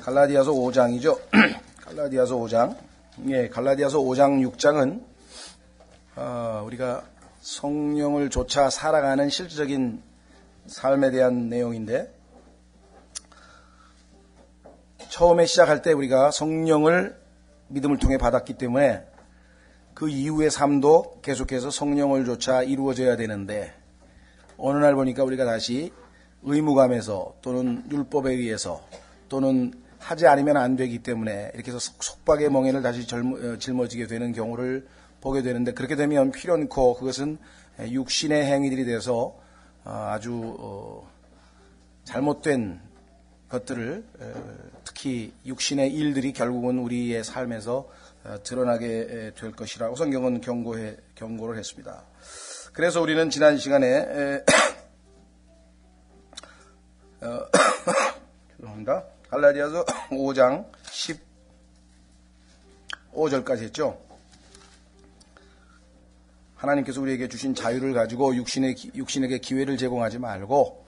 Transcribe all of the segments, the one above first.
갈라디아서 5장이죠. 갈라디아서 5장. 예, 갈라디아서 5장 6장은 우리가 성령을 좇아 살아가는 실질적인 삶에 대한 내용인데, 처음에 시작할 때 우리가 성령을 믿음을 통해 받았기 때문에 그 이후의 삶도 계속해서 성령을 좇아 이루어져야 되는데, 어느 날 보니까 우리가 다시 의무감에서 또는 율법에 의해서 또는 하지 않으면 안 되기 때문에 이렇게 해서 속박의 멍에를 다시 짊어지게 되는 경우를 보게 되는데, 그렇게 되면 필연코 그것은 육신의 행위들이 돼서 아주 잘못된 것들을, 특히 육신의 일들이 결국은 우리의 삶에서 드러나게 될 것이라고 성경은 경고를 했습니다. 그래서 우리는 지난 시간에 죄송합니다. 갈라디아서 5장 15절까지 했죠. 하나님께서 우리에게 주신 자유를 가지고 육신에게 기회를 제공하지 말고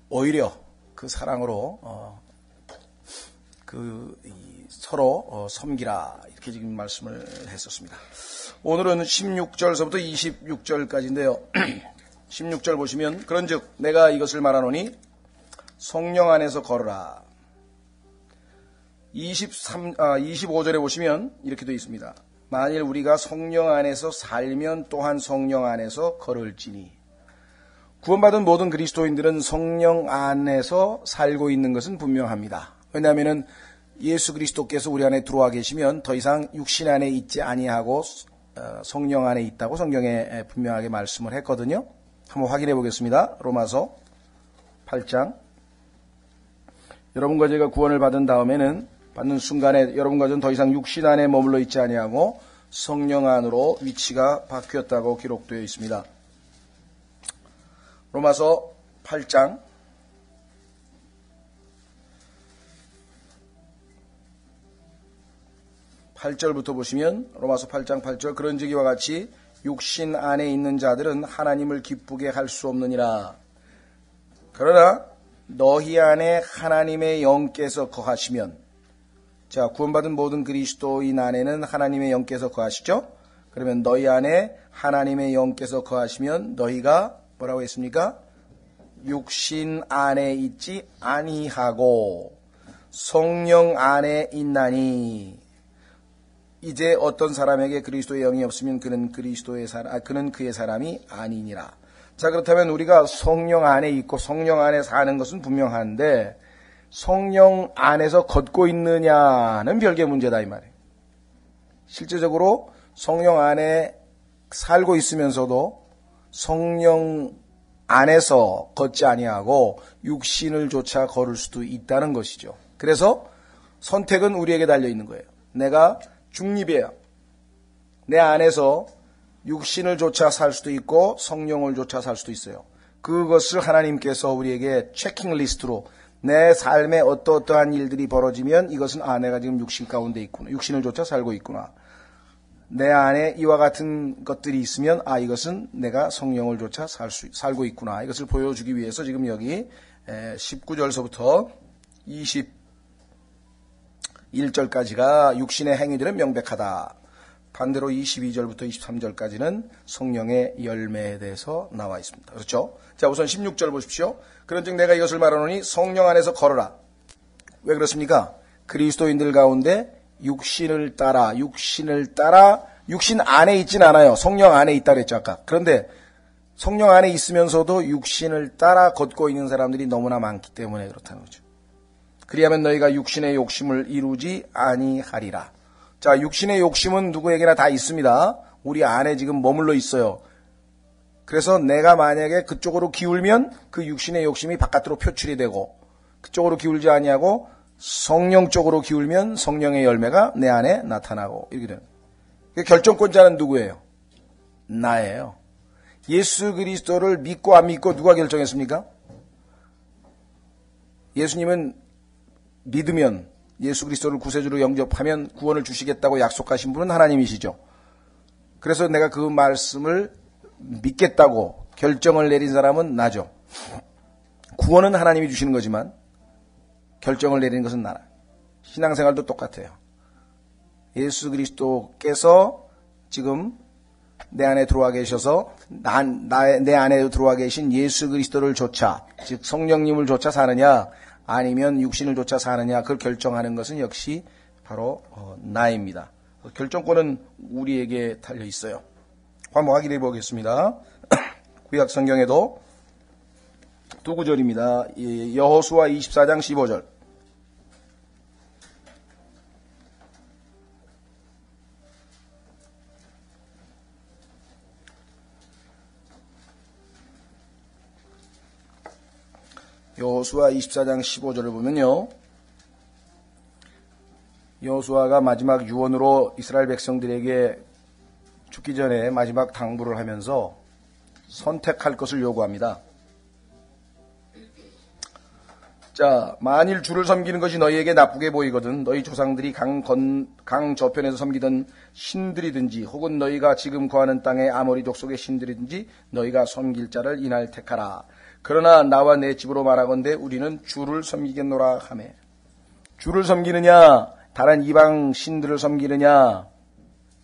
오히려 그 사랑으로 서로 섬기라, 이렇게 지금 말씀을 했었습니다. 오늘은 16절서부터 26절까지인데요. 16절 보시면, 그런즉 내가 이것을 말하노니 성령 안에서 걸으라. 25절에 보시면 이렇게 되어 있습니다. 만일 우리가 성령 안에서 살면 또한 성령 안에서 걸을지니. 구원받은 모든 그리스도인들은 성령 안에서 살고 있는 것은 분명합니다. 왜냐하면 예수 그리스도께서 우리 안에 들어와 계시면 더 이상 육신 안에 있지 아니하고 성령 안에 있다고 성경에 분명하게 말씀을 했거든요. 한번 확인해 보겠습니다. 로마서 8장. 여러분과 제가 구원을 받은 다음에는, 받는 순간에 여러분과 저는 더 이상 육신 안에 머물러 있지 아니하고 성령 안으로 위치가 바뀌었다고 기록되어 있습니다. 로마서 8장 8절부터 보시면, 로마서 8장 8절, 그런즉 이와 같이 육신 안에 있는 자들은 하나님을 기쁘게 할 수 없느니라. 그러나 너희 안에 하나님의 영께서 거하시면, 자, 구원받은 모든 그리스도인 안에는 하나님의 영께서 거하시죠. 그러면 너희 안에 하나님의 영께서 거하시면 너희가 뭐라고 했습니까? 육신 안에 있지 아니하고 성령 안에 있나니. 이제 어떤 사람에게 그리스도의 영이 없으면 그는 그의 사람이 아니니라. 자, 그렇다면 우리가 성령 안에 있고 성령 안에 사는 것은 분명한데, 성령 안에서 걷고 있느냐는 별개의 문제다, 이 말이에요. 실제적으로 성령 안에 살고 있으면서도 성령 안에서 걷지 아니하고 육신을 좇아 걸을 수도 있다는 것이죠. 그래서 선택은 우리에게 달려 있는 거예요. 내가 중립이에요. 내 안에서 육신을 좇아 살 수도 있고 성령을 좇아 살 수도 있어요. 그것을 하나님께서 우리에게 체킹 리스트로, 내 삶에 어떠한 일들이 벌어지면 이것은 내가 지금 육신 가운데 있구나, 육신을 좇아 살고 있구나. 내 안에 이와 같은 것들이 있으면 이것은 내가 성령을 좇아 살고 있구나. 이것을 보여주기 위해서 지금 여기 19절서부터 21절까지가 육신의 행위들은 명백하다. 반대로 22절부터 23절까지는 성령의 열매에 대해서 나와 있습니다. 그렇죠? 자, 우선 16절 보십시오. 그런즉 내가 이것을 말하노니 성령 안에서 걸어라. 왜 그렇습니까? 그리스도인들 가운데 육신을 따라 육신 안에 있진 않아요. 성령 안에 있다 그랬죠, 아까. 그런데 성령 안에 있으면서도 육신을 따라 걷고 있는 사람들이 너무나 많기 때문에 그렇다는 거죠. 그리하면 너희가 육신의 욕심을 이루지 아니하리라. 자, 육신의 욕심은 누구에게나 다 있습니다. 우리 안에 지금 머물러 있어요. 그래서 내가 만약에 그쪽으로 기울면 그 육신의 욕심이 바깥으로 표출이 되고, 그쪽으로 기울지 아니하고 성령 쪽으로 기울면 성령의 열매가 내 안에 나타나고, 이렇게 되는. 결정권자는 누구예요? 나예요. 예수 그리스도를 믿고 안 믿고 누가 결정했습니까? 예수님은 믿으면, 예수 그리스도를 구세주로 영접하면 구원을 주시겠다고 약속하신 분은 하나님이시죠. 그래서 내가 그 말씀을 믿겠다고 결정을 내린 사람은 나죠. 구원은 하나님이 주시는 거지만 결정을 내리는 것은 나라. 신앙생활도 똑같아요. 예수 그리스도께서 지금 내 안에 들어와 계셔서 내 안에 들어와 계신 예수 그리스도를 조차, 즉 성령님을 조차 사느냐 아니면 육신을 조차 사느냐, 그걸 결정하는 것은 역시 바로 나입니다. 결정권은 우리에게 달려 있어요. 한번 확인해 보겠습니다. 구약 성경에도 두 구절입니다. 여호수아 24장 15절. 여호수아 24장 15절을 보면요, 여호수아가 마지막 유언으로 이스라엘 백성들에게 죽기 전에 마지막 당부를 하면서 선택할 것을 요구합니다. 자, 만일 주를 섬기는 것이 너희에게 나쁘게 보이거든 너희 조상들이 강 저편에서 섬기던 신들이든지 혹은 너희가 지금 거하는 땅의 아모리 족속의 신들이든지 너희가 섬길 자를 이날 택하라. 그러나 나와 내 집으로 말하건대 우리는 주를 섬기겠노라 하매. 주를 섬기느냐 다른 이방 신들을 섬기느냐,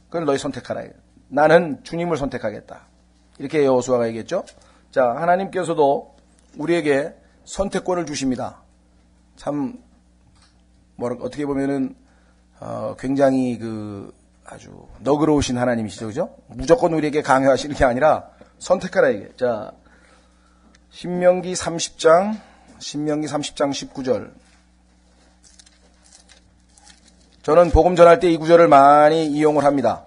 그걸 너희 선택하라. 나는 주님을 선택하겠다. 이렇게 여호수아가 얘기했죠. 자, 하나님께서도 우리에게 선택권을 주십니다. 참 어떻게 보면은 굉장히 아주 너그러우신 하나님이시죠, 그죠? 무조건 우리에게 강요하시는 게 아니라 선택하라 이게. 자, 신명기 30장 19절. 저는 복음 전할 때 이 구절을 많이 이용을 합니다.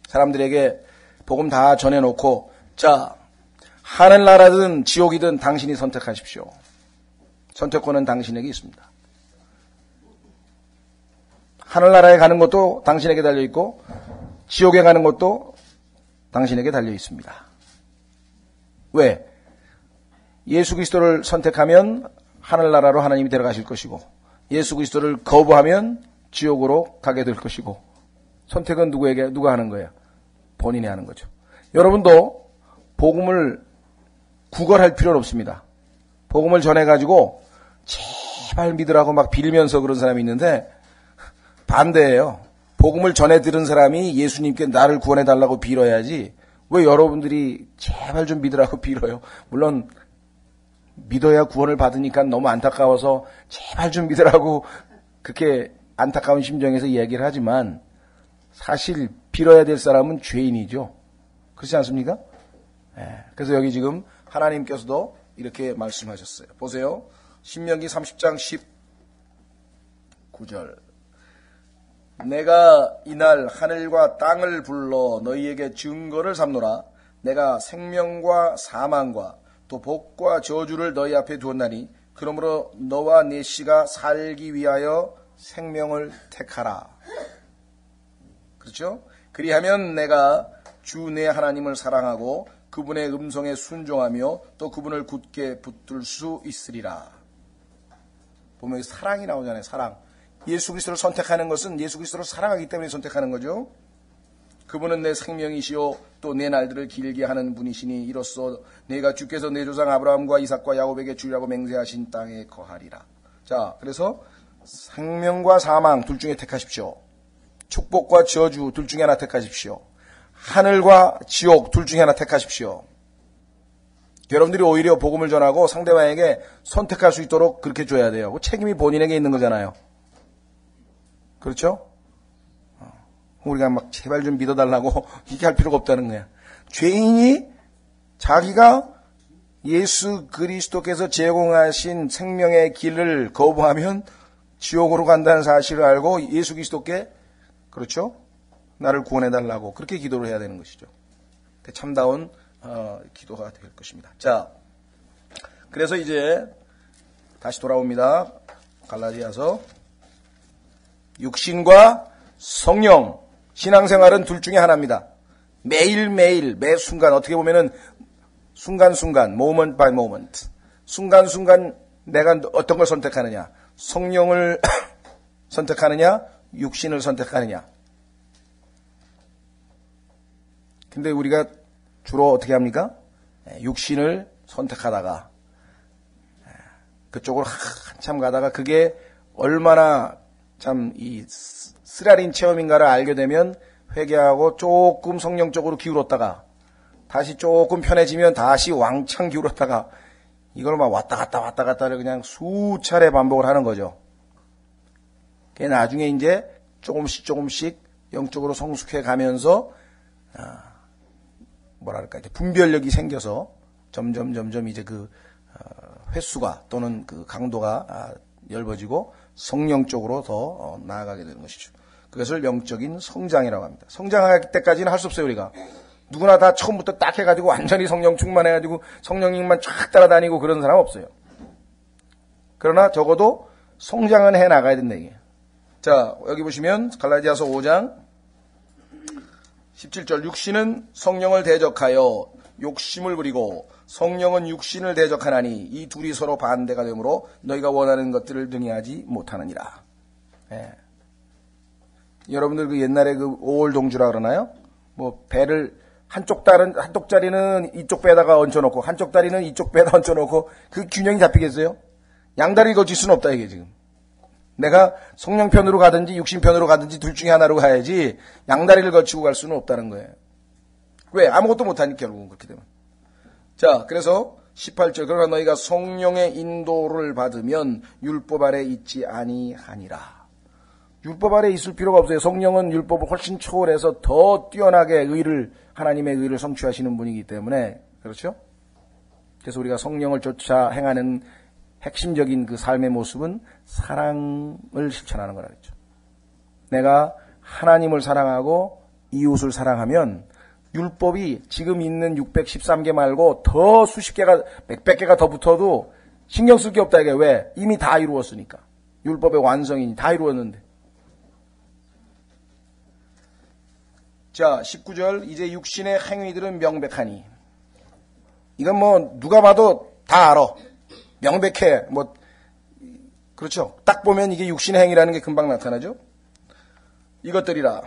사람들에게 복음 다 전해놓고, 자, 하늘나라든 지옥이든 당신이 선택하십시오. 선택권은 당신에게 있습니다. 하늘나라에 가는 것도 당신에게 달려있고 지옥에 가는 것도 당신에게 달려있습니다. 왜? 예수 그리스도를 선택하면 하늘나라로 하나님이 데려가실 것이고, 예수 그리스도를 거부하면 지옥으로 가게 될 것이고, 선택은 누가 하는 거예요? 본인이 하는 거죠. 여러분도 복음을 구걸할 필요는 없습니다. 복음을 전해가지고 제발 믿으라고 막 빌면서 그런 사람이 있는데 반대예요. 복음을 전해 들은 사람이 예수님께 나를 구원해달라고 빌어야지, 왜 여러분들이 제발 좀 믿으라고 빌어요? 물론 믿어야 구원을 받으니까 너무 안타까워서 제발 좀 믿으라고 그렇게 안타까운 심정에서 이야기를 하지만, 사실 빌어야 될 사람은 죄인이죠. 그렇지 않습니까? 그래서 여기 지금 하나님께서도 이렇게 말씀하셨어요. 보세요. 신명기 30장 19절. 내가 이날 하늘과 땅을 불러 너희에게 증거를 삼노라. 내가 생명과 사망과 또 복과 저주를 너희 앞에 두었나니 그러므로 너와 네 씨가 살기 위하여 생명을 택하라. 그렇죠? 그리하면 내가 주 내 하나님을 사랑하고 그분의 음성에 순종하며 또 그분을 굳게 붙들 수 있으리라. 보면 사랑이 나오잖아요. 사랑. 예수 그리스도를 선택하는 것은 예수 그리스도를 사랑하기 때문에 선택하는 거죠. 그분은 내 생명이시요 또 내 날들을 길게 하는 분이시니 이로써 내가 주께서 내 조상 아브라함과 이삭과 야곱에게 주리라고 맹세하신 땅에 거하리라. 자, 그래서 생명과 사망 둘 중에 택하십시오. 축복과 저주 둘 중에 하나 택하십시오. 하늘과 지옥 둘 중에 하나 택하십시오. 여러분들이 오히려 복음을 전하고 상대방에게 선택할 수 있도록 그렇게 줘야 돼요. 책임이 본인에게 있는 거잖아요. 그렇죠? 우리가 막 제발 좀 믿어달라고 이렇게 할 필요가 없다는 거야. 죄인이 자기가 예수 그리스도께서 제공하신 생명의 길을 거부하면 지옥으로 간다는 사실을 알고 예수 그리스도께, 그렇죠? 나를 구원해달라고 그렇게 기도를 해야 되는 것이죠. 참다운 기도가 될 것입니다. 자, 그래서 이제 다시 돌아옵니다. 갈라디아서. 육신과 성령, 신앙생활은 둘 중에 하나입니다. 매일매일 매 순간, 어떻게 보면은 순간순간, moment by moment, 순간순간 내가 어떤 걸 선택하느냐, 성령을 선택하느냐, 육신을 선택하느냐. 근데 우리가 주로 어떻게 합니까? 육신을 선택하다가 그쪽으로 한참 가다가 그게 얼마나 참 이 쓰라린 체험인가를 알게 되면 회개하고 조금 성령적으로 기울었다가 다시 조금 편해지면 다시 왕창 기울었다가 이걸 막 왔다 갔다를 그냥 수차례 반복을 하는 거죠. 그게 나중에 이제 조금씩 영적으로 성숙해 가면서 뭐랄까 이제 분별력이 생겨서 점점 이제 그 횟수가 또는 그 강도가 엷어지고 성령적으로 더 나아가게 되는 것이죠. 그것을 영적인 성장이라고 합니다. 성장할 때까지는 할 수 없어요, 우리가. 누구나 다 처음부터 딱 해가지고 완전히 성령 충만해가지고 성령님만 쫙 따라다니고 그런 사람 없어요. 그러나 적어도 성장은 해 나가야 된다, 이게. 자, 여기 보시면 갈라디아서 5장 17절 육신은 성령을 대적하여 욕심을 부리고 성령은 육신을 대적하나니 이 둘이 서로 반대가 되므로 너희가 원하는 것들을 능히하지 못하느니라. 예. 여러분들 그 옛날에 그 오월동주라 그러나요? 뭐 배를 한쪽 다리는 이쪽 배에다가 얹혀놓고 한쪽 다리는 이쪽 배에다 얹혀놓고 그 균형이 잡히겠어요? 양다리를 거칠 수는 없다 이게 지금. 내가 성령 편으로 가든지 육신 편으로 가든지 둘 중에 하나로 가야지 양다리를 거치고 갈 수는 없다는 거예요. 왜? 아무것도 못하니까 결국은 그렇게 되면. 자, 그래서 18절 그러나 너희가 성령의 인도를 받으면 율법 아래 있지 아니하니라. 율법 아래 있을 필요가 없어요. 성령은 율법을 훨씬 초월해서 더 뛰어나게 하나님의 의를 성취하시는 분이기 때문에 그렇죠? 그래서 우리가 성령을 쫓아 행하는 핵심적인 그 삶의 모습은 사랑을 실천하는 거라 그랬죠. 내가 하나님을 사랑하고 이웃을 사랑하면 율법이 지금 있는 613개 말고 더 수십 개가, 몇백 개가 더 붙어도 신경 쓸 게 없다 이게. 왜? 이미 다 이루었으니까. 율법의 완성이니 다 이루었는데. 자, 19절 이제 육신의 행위들은 명백하니. 이건 뭐 누가 봐도 다 알아. 명백해. 뭐 그렇죠. 딱 보면 이게 육신의 행위라는 게 금방 나타나죠. 이것들이라.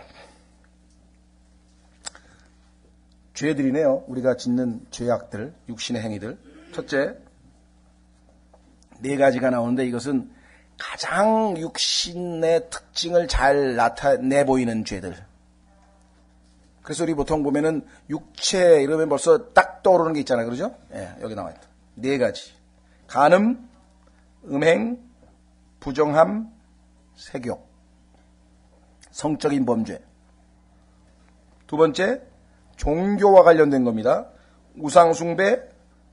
죄들이네요. 우리가 짓는 죄악들, 육신의 행위들. 첫째, 4가지가 나오는데 이것은 가장 육신의 특징을 잘 나타내 보이는 죄들. 그래서 우리 보통 보면은 육체 이러면 벌써 딱 떠오르는 게 있잖아요. 그러죠? 예, 여기 나와 있다. 4가지. 간음, 음행, 부정함, 세욕. 성적인 범죄. 두 번째, 종교와 관련된 겁니다. 우상숭배,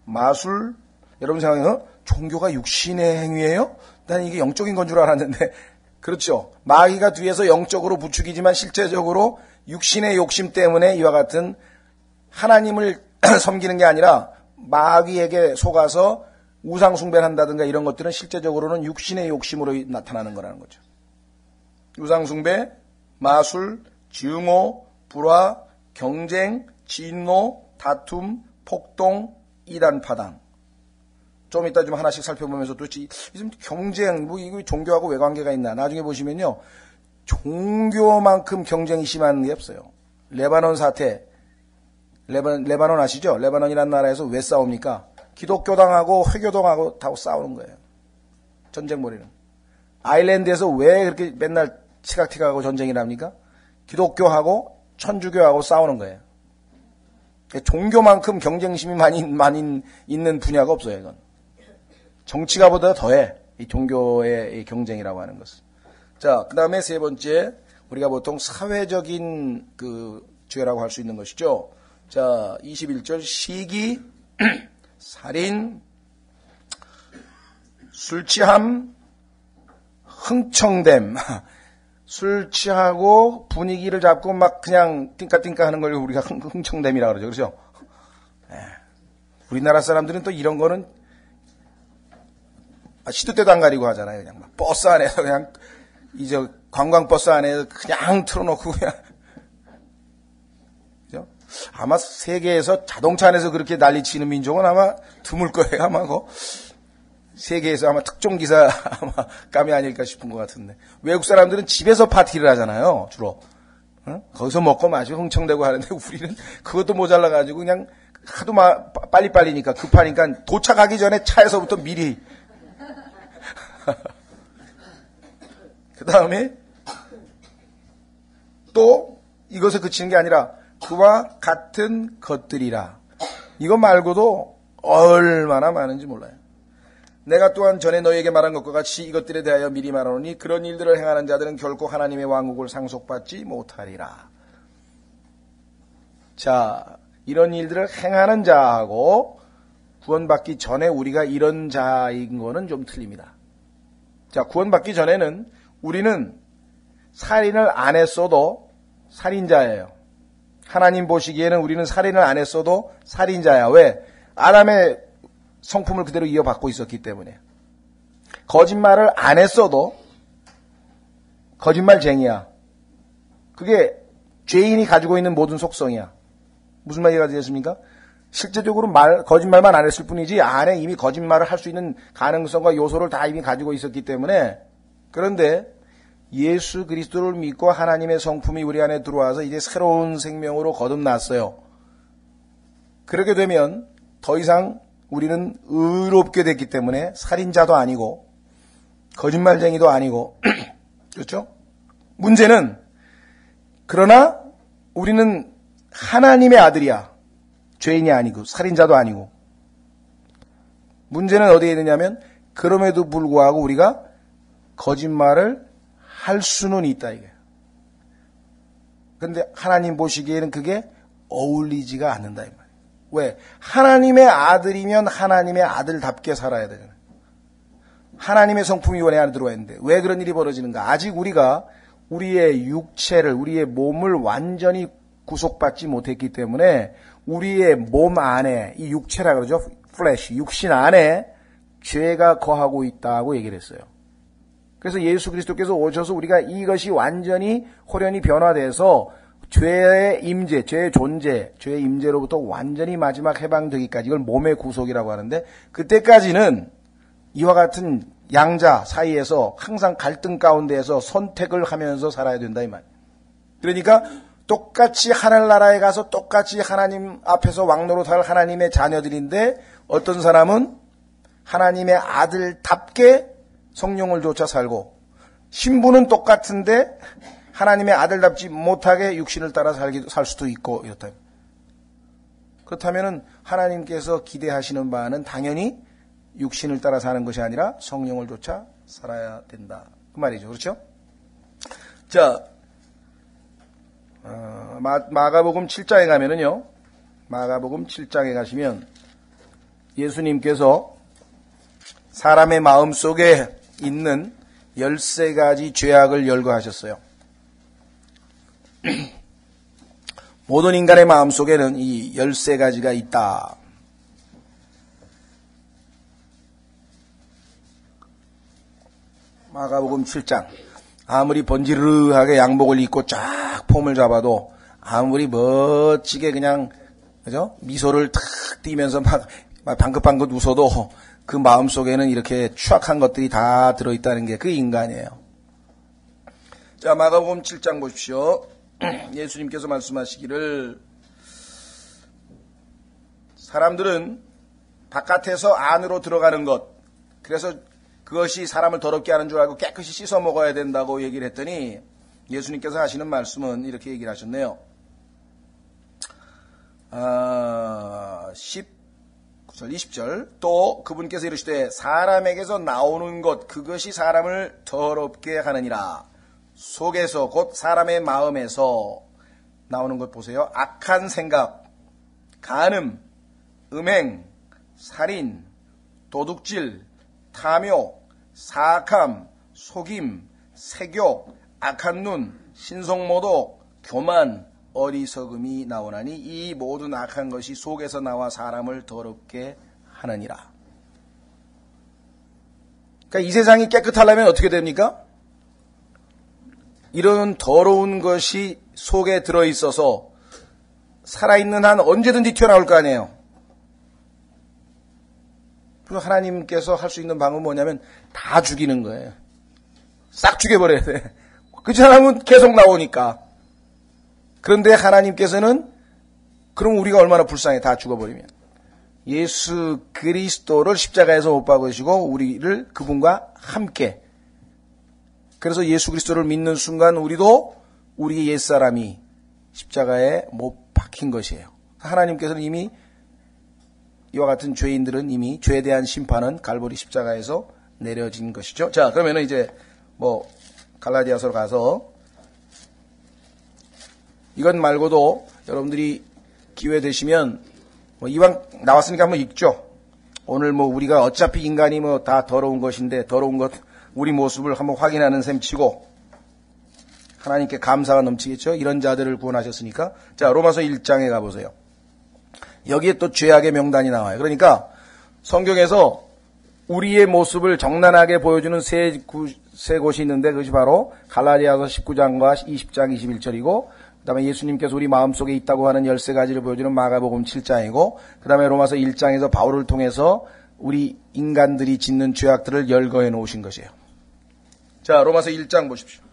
마술. 여러분 생각해요? 종교가 육신의 행위예요? 난 이게 영적인 건 줄 알았는데 그렇죠. 마귀가 뒤에서 영적으로 부추기지만 실제적으로 육신의 욕심 때문에 이와 같은 하나님을 섬기는 게 아니라 마귀에게 속아서 우상숭배를 한다든가 이런 것들은 실제적으로는 육신의 욕심으로 나타나는 거라는 거죠. 우상숭배, 마술, 증오, 불화, 경쟁, 진노, 다툼, 폭동, 이단파당. 좀 이따 좀 하나씩 살펴보면서 도대체 좀 경쟁, 뭐 이거 종교하고 왜 관계가 있나. 나중에 보시면요. 종교만큼 경쟁이 심한 게 없어요. 레바논 사태. 레바논 아시죠? 레바논이라는 나라에서 왜 싸웁니까? 기독교당하고 회교당하고 다 싸우는 거예요. 전쟁머리는. 아일랜드에서 왜 그렇게 맨날 티각티각하고 전쟁을 합니까? 기독교하고 천주교하고 싸우는 거예요. 종교만큼 경쟁심이 많이 있는 분야가 없어요, 이건. 정치가 보다 더해. 이 종교의 경쟁이라고 하는 것은. 자, 그 다음에 세 번째, 우리가 보통 사회적인 그 죄라고 할 수 있는 것이죠. 자, 21절, 시기, 살인, 술 취함, 흥청됨. 술 취하고 분위기를 잡고 막 그냥 띵까띵까 하는 걸 우리가 흥청됨이라고 그러죠. 그렇죠? 우리나라 사람들은 또 이런 거는 시도 때도 안 가리고 하잖아요. 그냥 막 버스 안에서 그냥 이제 관광버스 안에 그냥 틀어놓고 그냥. 그죠? 아마 세계에서 자동차 안에서 그렇게 난리치는 민족은 아마 드물 거예요. 아마 세계에서 아마 특종 기사 아마 감이 아닐까 싶은 것 같은데. 외국 사람들은 집에서 파티를 하잖아요. 주로. 응? 거기서 먹고 마시고 흥청대고 하는데 우리는 그것도 모자라가지고 그냥 하도 빨리빨리니까 급하니까 도착하기 전에 차에서부터 미리 다음에 또 이것에 그치는 게 아니라 그와 같은 것들이라. 이거 말고도 얼마나 많은지 몰라요. 내가 또한 전에 너희에게 말한 것과 같이 이것들에 대하여 미리 말하노니 그런 일들을 행하는 자들은 결코 하나님의 왕국을 상속받지 못하리라. 자, 이런 일들을 행하는 자하고 구원받기 전에 우리가 이런 자인 거는 좀 틀립니다. 자, 구원받기 전에는 우리는 살인을 안 했어도 살인자예요. 하나님 보시기에는 우리는 살인을 안 했어도 살인자야. 왜? 아담의 성품을 그대로 이어받고 있었기 때문에. 거짓말을 안 했어도 거짓말쟁이야. 그게 죄인이 가지고 있는 모든 속성이야. 무슨 말 이해가 되셨습니까? 실제적으로 거짓말만 안 했을 뿐이지 안에 이미 거짓말을 할 수 있는 가능성과 요소를 다 이미 가지고 있었기 때문에. 그런데 예수 그리스도를 믿고 하나님의 성품이 우리 안에 들어와서 이제 새로운 생명으로 거듭났어요. 그렇게 되면 더 이상 우리는 의롭게 됐기 때문에 살인자도 아니고 거짓말쟁이도 아니고 그렇죠? 문제는 그러나 우리는 하나님의 아들이야. 죄인이 아니고 살인자도 아니고. 문제는 어디에 있느냐면 그럼에도 불구하고 우리가 거짓말을 할 수는 있다 이게. 그런데 하나님 보시기에는 그게 어울리지가 않는다 이 말이에요. 왜? 하나님의 아들이면 하나님의 아들답게 살아야 되잖아요. 하나님의 성품이 우리 안에 들어와 있는데 왜 그런 일이 벌어지는가? 아직 우리가 우리의 육체를, 우리의 몸을 완전히 구속받지 못했기 때문에 우리의 몸 안에, 이 육체라 그러죠. 플래시, 육신 안에 죄가 거하고 있다고 얘기를 했어요. 그래서 예수 그리스도께서 오셔서 우리가 이것이 완전히 호련히 변화돼서 죄의 임재, 죄의 존재, 죄의 임재로부터 완전히 마지막 해방되기까지 이걸 몸의 구속이라고 하는데 그때까지는 이와 같은 양자 사이에서 항상 갈등 가운데에서 선택을 하면서 살아야 된다 이 말. 그러니까 똑같이 하늘나라에 가서 똑같이 하나님 앞에서 왕노릇할 하나님의 자녀들인데 어떤 사람은 하나님의 아들답게 성령을 쫓아 살고 신분은 똑같은데 하나님의 아들답지 못하게 육신을 따라 살 수도 있고 이렇다. 그렇다면 하나님께서 기대하시는 바는 당연히 육신을 따라 사는 것이 아니라 성령을 쫓아 살아야 된다. 그 말이죠. 그렇죠? 자, 마가복음 7장에 가면은요. 마가복음 7장에 가시면 예수님께서 사람의 마음 속에 있는 13가지 죄악을 열거하셨어요. 모든 인간의 마음 속에는 이 13가지가 있다. 마가복음 7장. 아무리 번지르르하게 양복을 입고 쫙 폼을 잡아도 아무리 멋지게 그냥 그죠? 미소를 탁 띄면서 막 방긋방긋 웃어도 그 마음속에는 이렇게 추악한 것들이 다 들어있다는 게 그 인간이에요. 자, 마가복음 7장 보십시오. 예수님께서 말씀하시기를 사람들은 바깥에서 안으로 들어가는 것, 그래서 그것이 사람을 더럽게 하는 줄 알고 깨끗이 씻어 먹어야 된다고 얘기를 했더니 예수님께서 하시는 말씀은 이렇게 얘기를 하셨네요. 19절 20절 또 그분께서 이르시되 사람에게서 나오는 것 그것이 사람을 더럽게 하느니라. 속에서 곧 사람의 마음에서 나오는 것 보세요. 악한 생각, 간음, 음행, 살인, 도둑질, 탐욕, 사악함, 속임, 색욕, 악한 눈, 신성모독, 교만, 어리석음이 나오나니 이 모든 악한 것이 속에서 나와 사람을 더럽게 하느니라. 그러니까 이 세상이 깨끗하려면 어떻게 됩니까? 이런 더러운 것이 속에 들어있어서 살아있는 한 언제든지 튀어나올 거 아니에요. 그래서 하나님께서 할 수 있는 방법은 뭐냐면 다 죽이는 거예요. 싹 죽여버려야 돼. 그렇지 않으면 계속 나오니까. 그런데 하나님께서는 그럼 우리가 얼마나 불쌍해 다 죽어버리면. 예수 그리스도를 십자가에서 못 박으시고 우리를 그분과 함께 그래서 예수 그리스도를 믿는 순간 우리도 우리의 옛사람이 십자가에 못 박힌 것이에요. 하나님께서는 이미 이와 같은 죄인들은 이미 죄에 대한 심판은 갈보리 십자가에서 내려진 것이죠. 자, 그러면은 이제 갈라디아서로 가서 이것 말고도 여러분들이 기회 되시면 이왕 나왔으니까 한번 읽죠. 오늘 우리가 어차피 인간이 다 더러운 것인데 더러운 것 우리 모습을 한번 확인하는 셈 치고 하나님께 감사가 넘치겠죠. 이런 자들을 구원하셨으니까. 자, 로마서 1장에 가보세요. 여기에 또 죄악의 명단이 나와요. 그러니까 성경에서 우리의 모습을 정난하게 보여주는 세 곳이 있는데 그것이 바로 갈라디아서 19장과 20장 21절이고 그 다음에 예수님께서 우리 마음속에 있다고 하는 13가지를 보여주는 마가복음 7장이고 그 다음에 로마서 1장에서 바울을 통해서 우리 인간들이 짓는 죄악들을 열거해 놓으신 것이에요. 자, 로마서 1장 보십시오.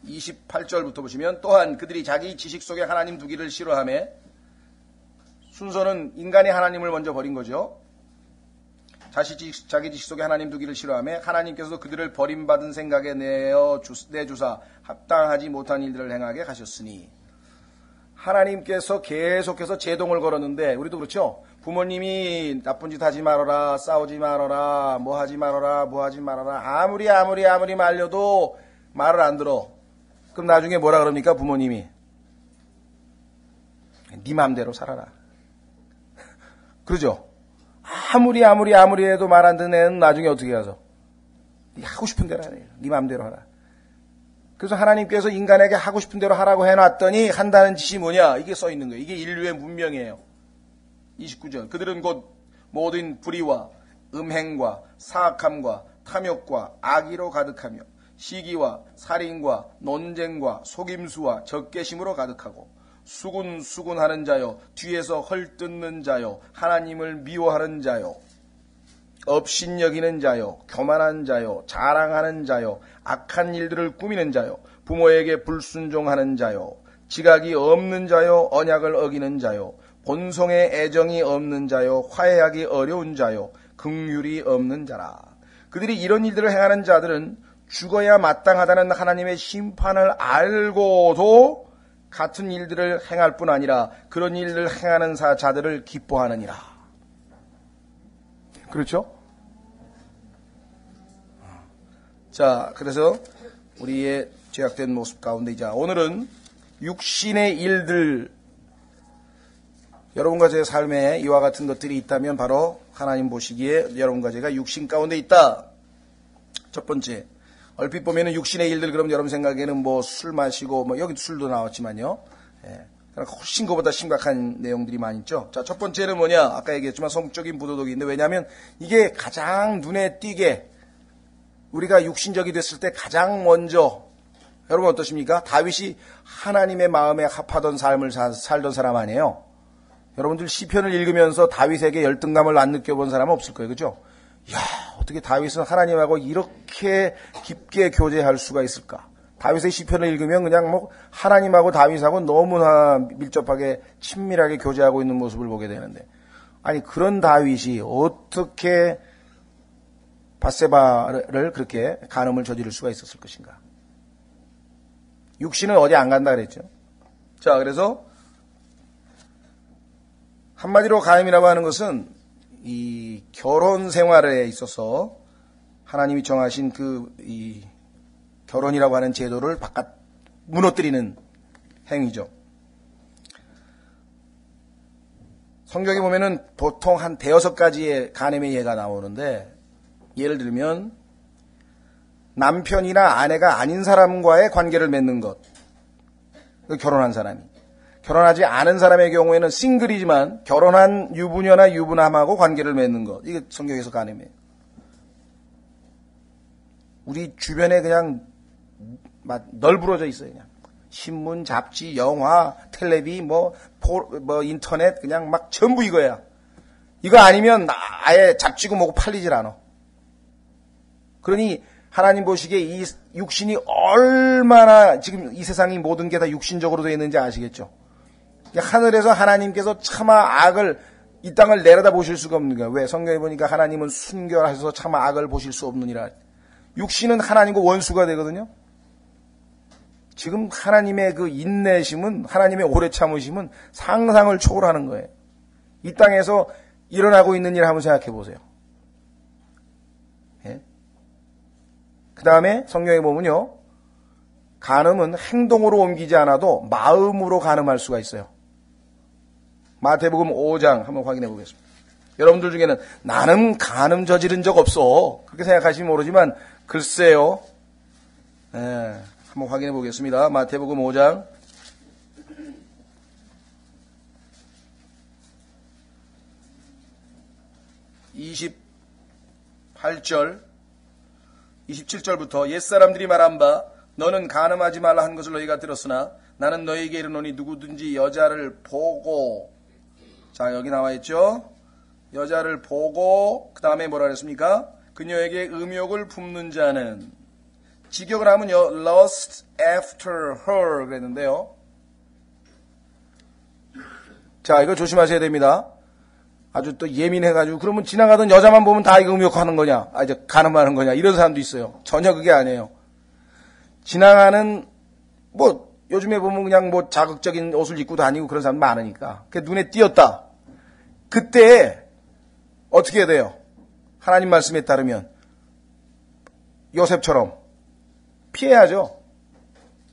28절부터 보시면 또한 그들이 자기 지식 속에 하나님 두기를 싫어하며 순서는 인간이 하나님을 먼저 버린 거죠. 자기 지식 속에 하나님 두기를 싫어하며 하나님께서도 그들을 버림받은 생각에 내주사 합당하지 못한 일들을 행하게 하셨으니 하나님께서 계속해서 제동을 걸었는데 우리도 그렇죠. 부모님이 나쁜 짓 하지 말아라, 싸우지 말아라, 뭐 하지 말아라 아무리 말려도 말을 안 들어. 그럼 나중에 뭐라 그럽니까? 부모님이 네 맘대로 살아라. 그러죠? 아무리 해도 말 안 듣는 애는 나중에 어떻게 가서 네 하고 싶은 대로 하래. 네 맘대로 하라. 그래서 하나님께서 인간에게 하고 싶은 대로 하라고 해놨더니 한다는 짓이 뭐냐? 이게 써 있는 거예요. 이게 인류의 문명이에요. 29절. 그들은 곧 모든 불의와 음행과 사악함과 탐욕과 악의로 가득하며 시기와 살인과 논쟁과 속임수와 적개심으로 가득하고 수군하는 자요 뒤에서 헐뜯는 자요 하나님을 미워하는 자요 업신여기는 자요 교만한 자요 자랑하는 자요 악한 일들을 꾸미는 자요 부모에게 불순종하는 자요 지각이 없는 자요 언약을 어기는 자요 본성의 애정이 없는 자요 화해하기 어려운 자요 긍휼이 없는 자라. 그들이 이런 일들을 행하는 자들은 죽어야 마땅하다는 하나님의 심판을 알고도 같은 일들을 행할 뿐 아니라 그런 일들을 행하는 자들을 기뻐하느니라. 그렇죠? 자, 그래서 우리의 죄악된 모습 가운데 이제 오늘은 육신의 일들, 여러분과 제 삶에 이와 같은 것들이 있다면 바로 하나님 보시기에 여러분과 제가 육신 가운데 있다. 첫 번째, 얼핏 보면은 육신의 일들 그럼 여러분 생각에는 술 마시고 여기 술도 나왔지만요. 훨씬 그보다 심각한 내용들이 많이 있죠. 자, 첫 번째는 뭐냐? 아까 얘기했지만 성적인 부도덕인데 왜냐하면 이게 가장 눈에 띄게 우리가 육신적이 됐을 때 가장 먼저 여러분 어떠십니까? 다윗이 하나님의 마음에 합하던 삶을 살던 사람 아니에요. 여러분들 시편을 읽으면서 다윗에게 열등감을 안 느껴본 사람은 없을 거예요. 그죠? 야, 어떻게 다윗은 하나님하고 이렇게 깊게 교제할 수가 있을까? 다윗의 시편을 읽으면 그냥 하나님하고 다윗하고 너무나 밀접하게 친밀하게 교제하고 있는 모습을 보게 되는데 아니 그런 다윗이 어떻게 밧세바를 그렇게 간음을 저지를 수가 있었을 것인가? 육신은 어디 안 간다 그랬죠. 자, 그래서 한마디로 간음이라고 하는 것은 이 결혼 생활에 있어서 하나님이 정하신 이 결혼이라고 하는 제도를 바깥 무너뜨리는 행위죠. 성경에 보면은 보통 한 5가지의 간음의 예가 나오는데 예를 들면 남편이나 아내가 아닌 사람과의 관계를 맺는 것. 결혼한 사람이. 결혼하지 않은 사람의 경우에는 싱글이지만 결혼한 유부녀나 유부남하고 관계를 맺는 것. 이게 성경에서 간음이에요. 우리 주변에 그냥 널브러져 있어요. 그냥 신문, 잡지, 영화, 텔레비, 인터넷 그냥 전부 이거야. 이거 아니면 아예 잡지고 뭐고 팔리질 않아. 그러니 하나님 보시기에 이 육신이 얼마나 지금 이 세상이 모든 게 다 육신적으로 되어 있는지 아시겠죠? 하늘에서 하나님께서 차마 악을 이 땅을 내려다 보실 수가 없는 거예요. 왜? 성경에 보니까 하나님은 순결하셔서 차마 악을 보실 수 없느니라. 육신은 하나님과 원수가 되거든요. 지금 하나님의 그 인내심은, 하나님의 오래 참으심은 상상을 초월하는 거예요. 이 땅에서 일어나고 있는 일 한번 생각해 보세요. 예? 그 다음에 성경에 보면요, 간음은 행동으로 옮기지 않아도 마음으로 간음할 수가 있어요. 마태복음 5장 한번 확인해 보겠습니다. 여러분들 중에는 나는 간음 저지른 적 없어, 그렇게 생각하시면 모르지만 글쎄요. 예, 한번 확인해 보겠습니다. 마태복음 5장 28절 27절부터 옛사람들이 말한 바 너는 간음하지 말라 한 것을 너희가 들었으나 나는 너희에게 이르노니 누구든지 여자를 보고, 자 여기 나와 있죠. 여자를 보고 그 다음에 뭐라 그랬습니까? 그녀에게 음욕을 품는 자는, 직역을 하면요 lust after her 그랬는데요. 자 이거 조심하셔야 됩니다. 아주 또 예민해가지고 그러면 지나가던 여자만 보면 다 이거 음욕하는 거냐, 이제 간음하는 거냐 이런 사람도 있어요. 전혀 그게 아니에요. 지나가는 뭐 요즘에 보면 그냥 뭐 자극적인 옷을 입고 다니고 그런 사람 많으니까 그게 눈에 띄었다. 그때 어떻게 해야 돼요? 하나님 말씀에 따르면 요셉처럼 피해야죠.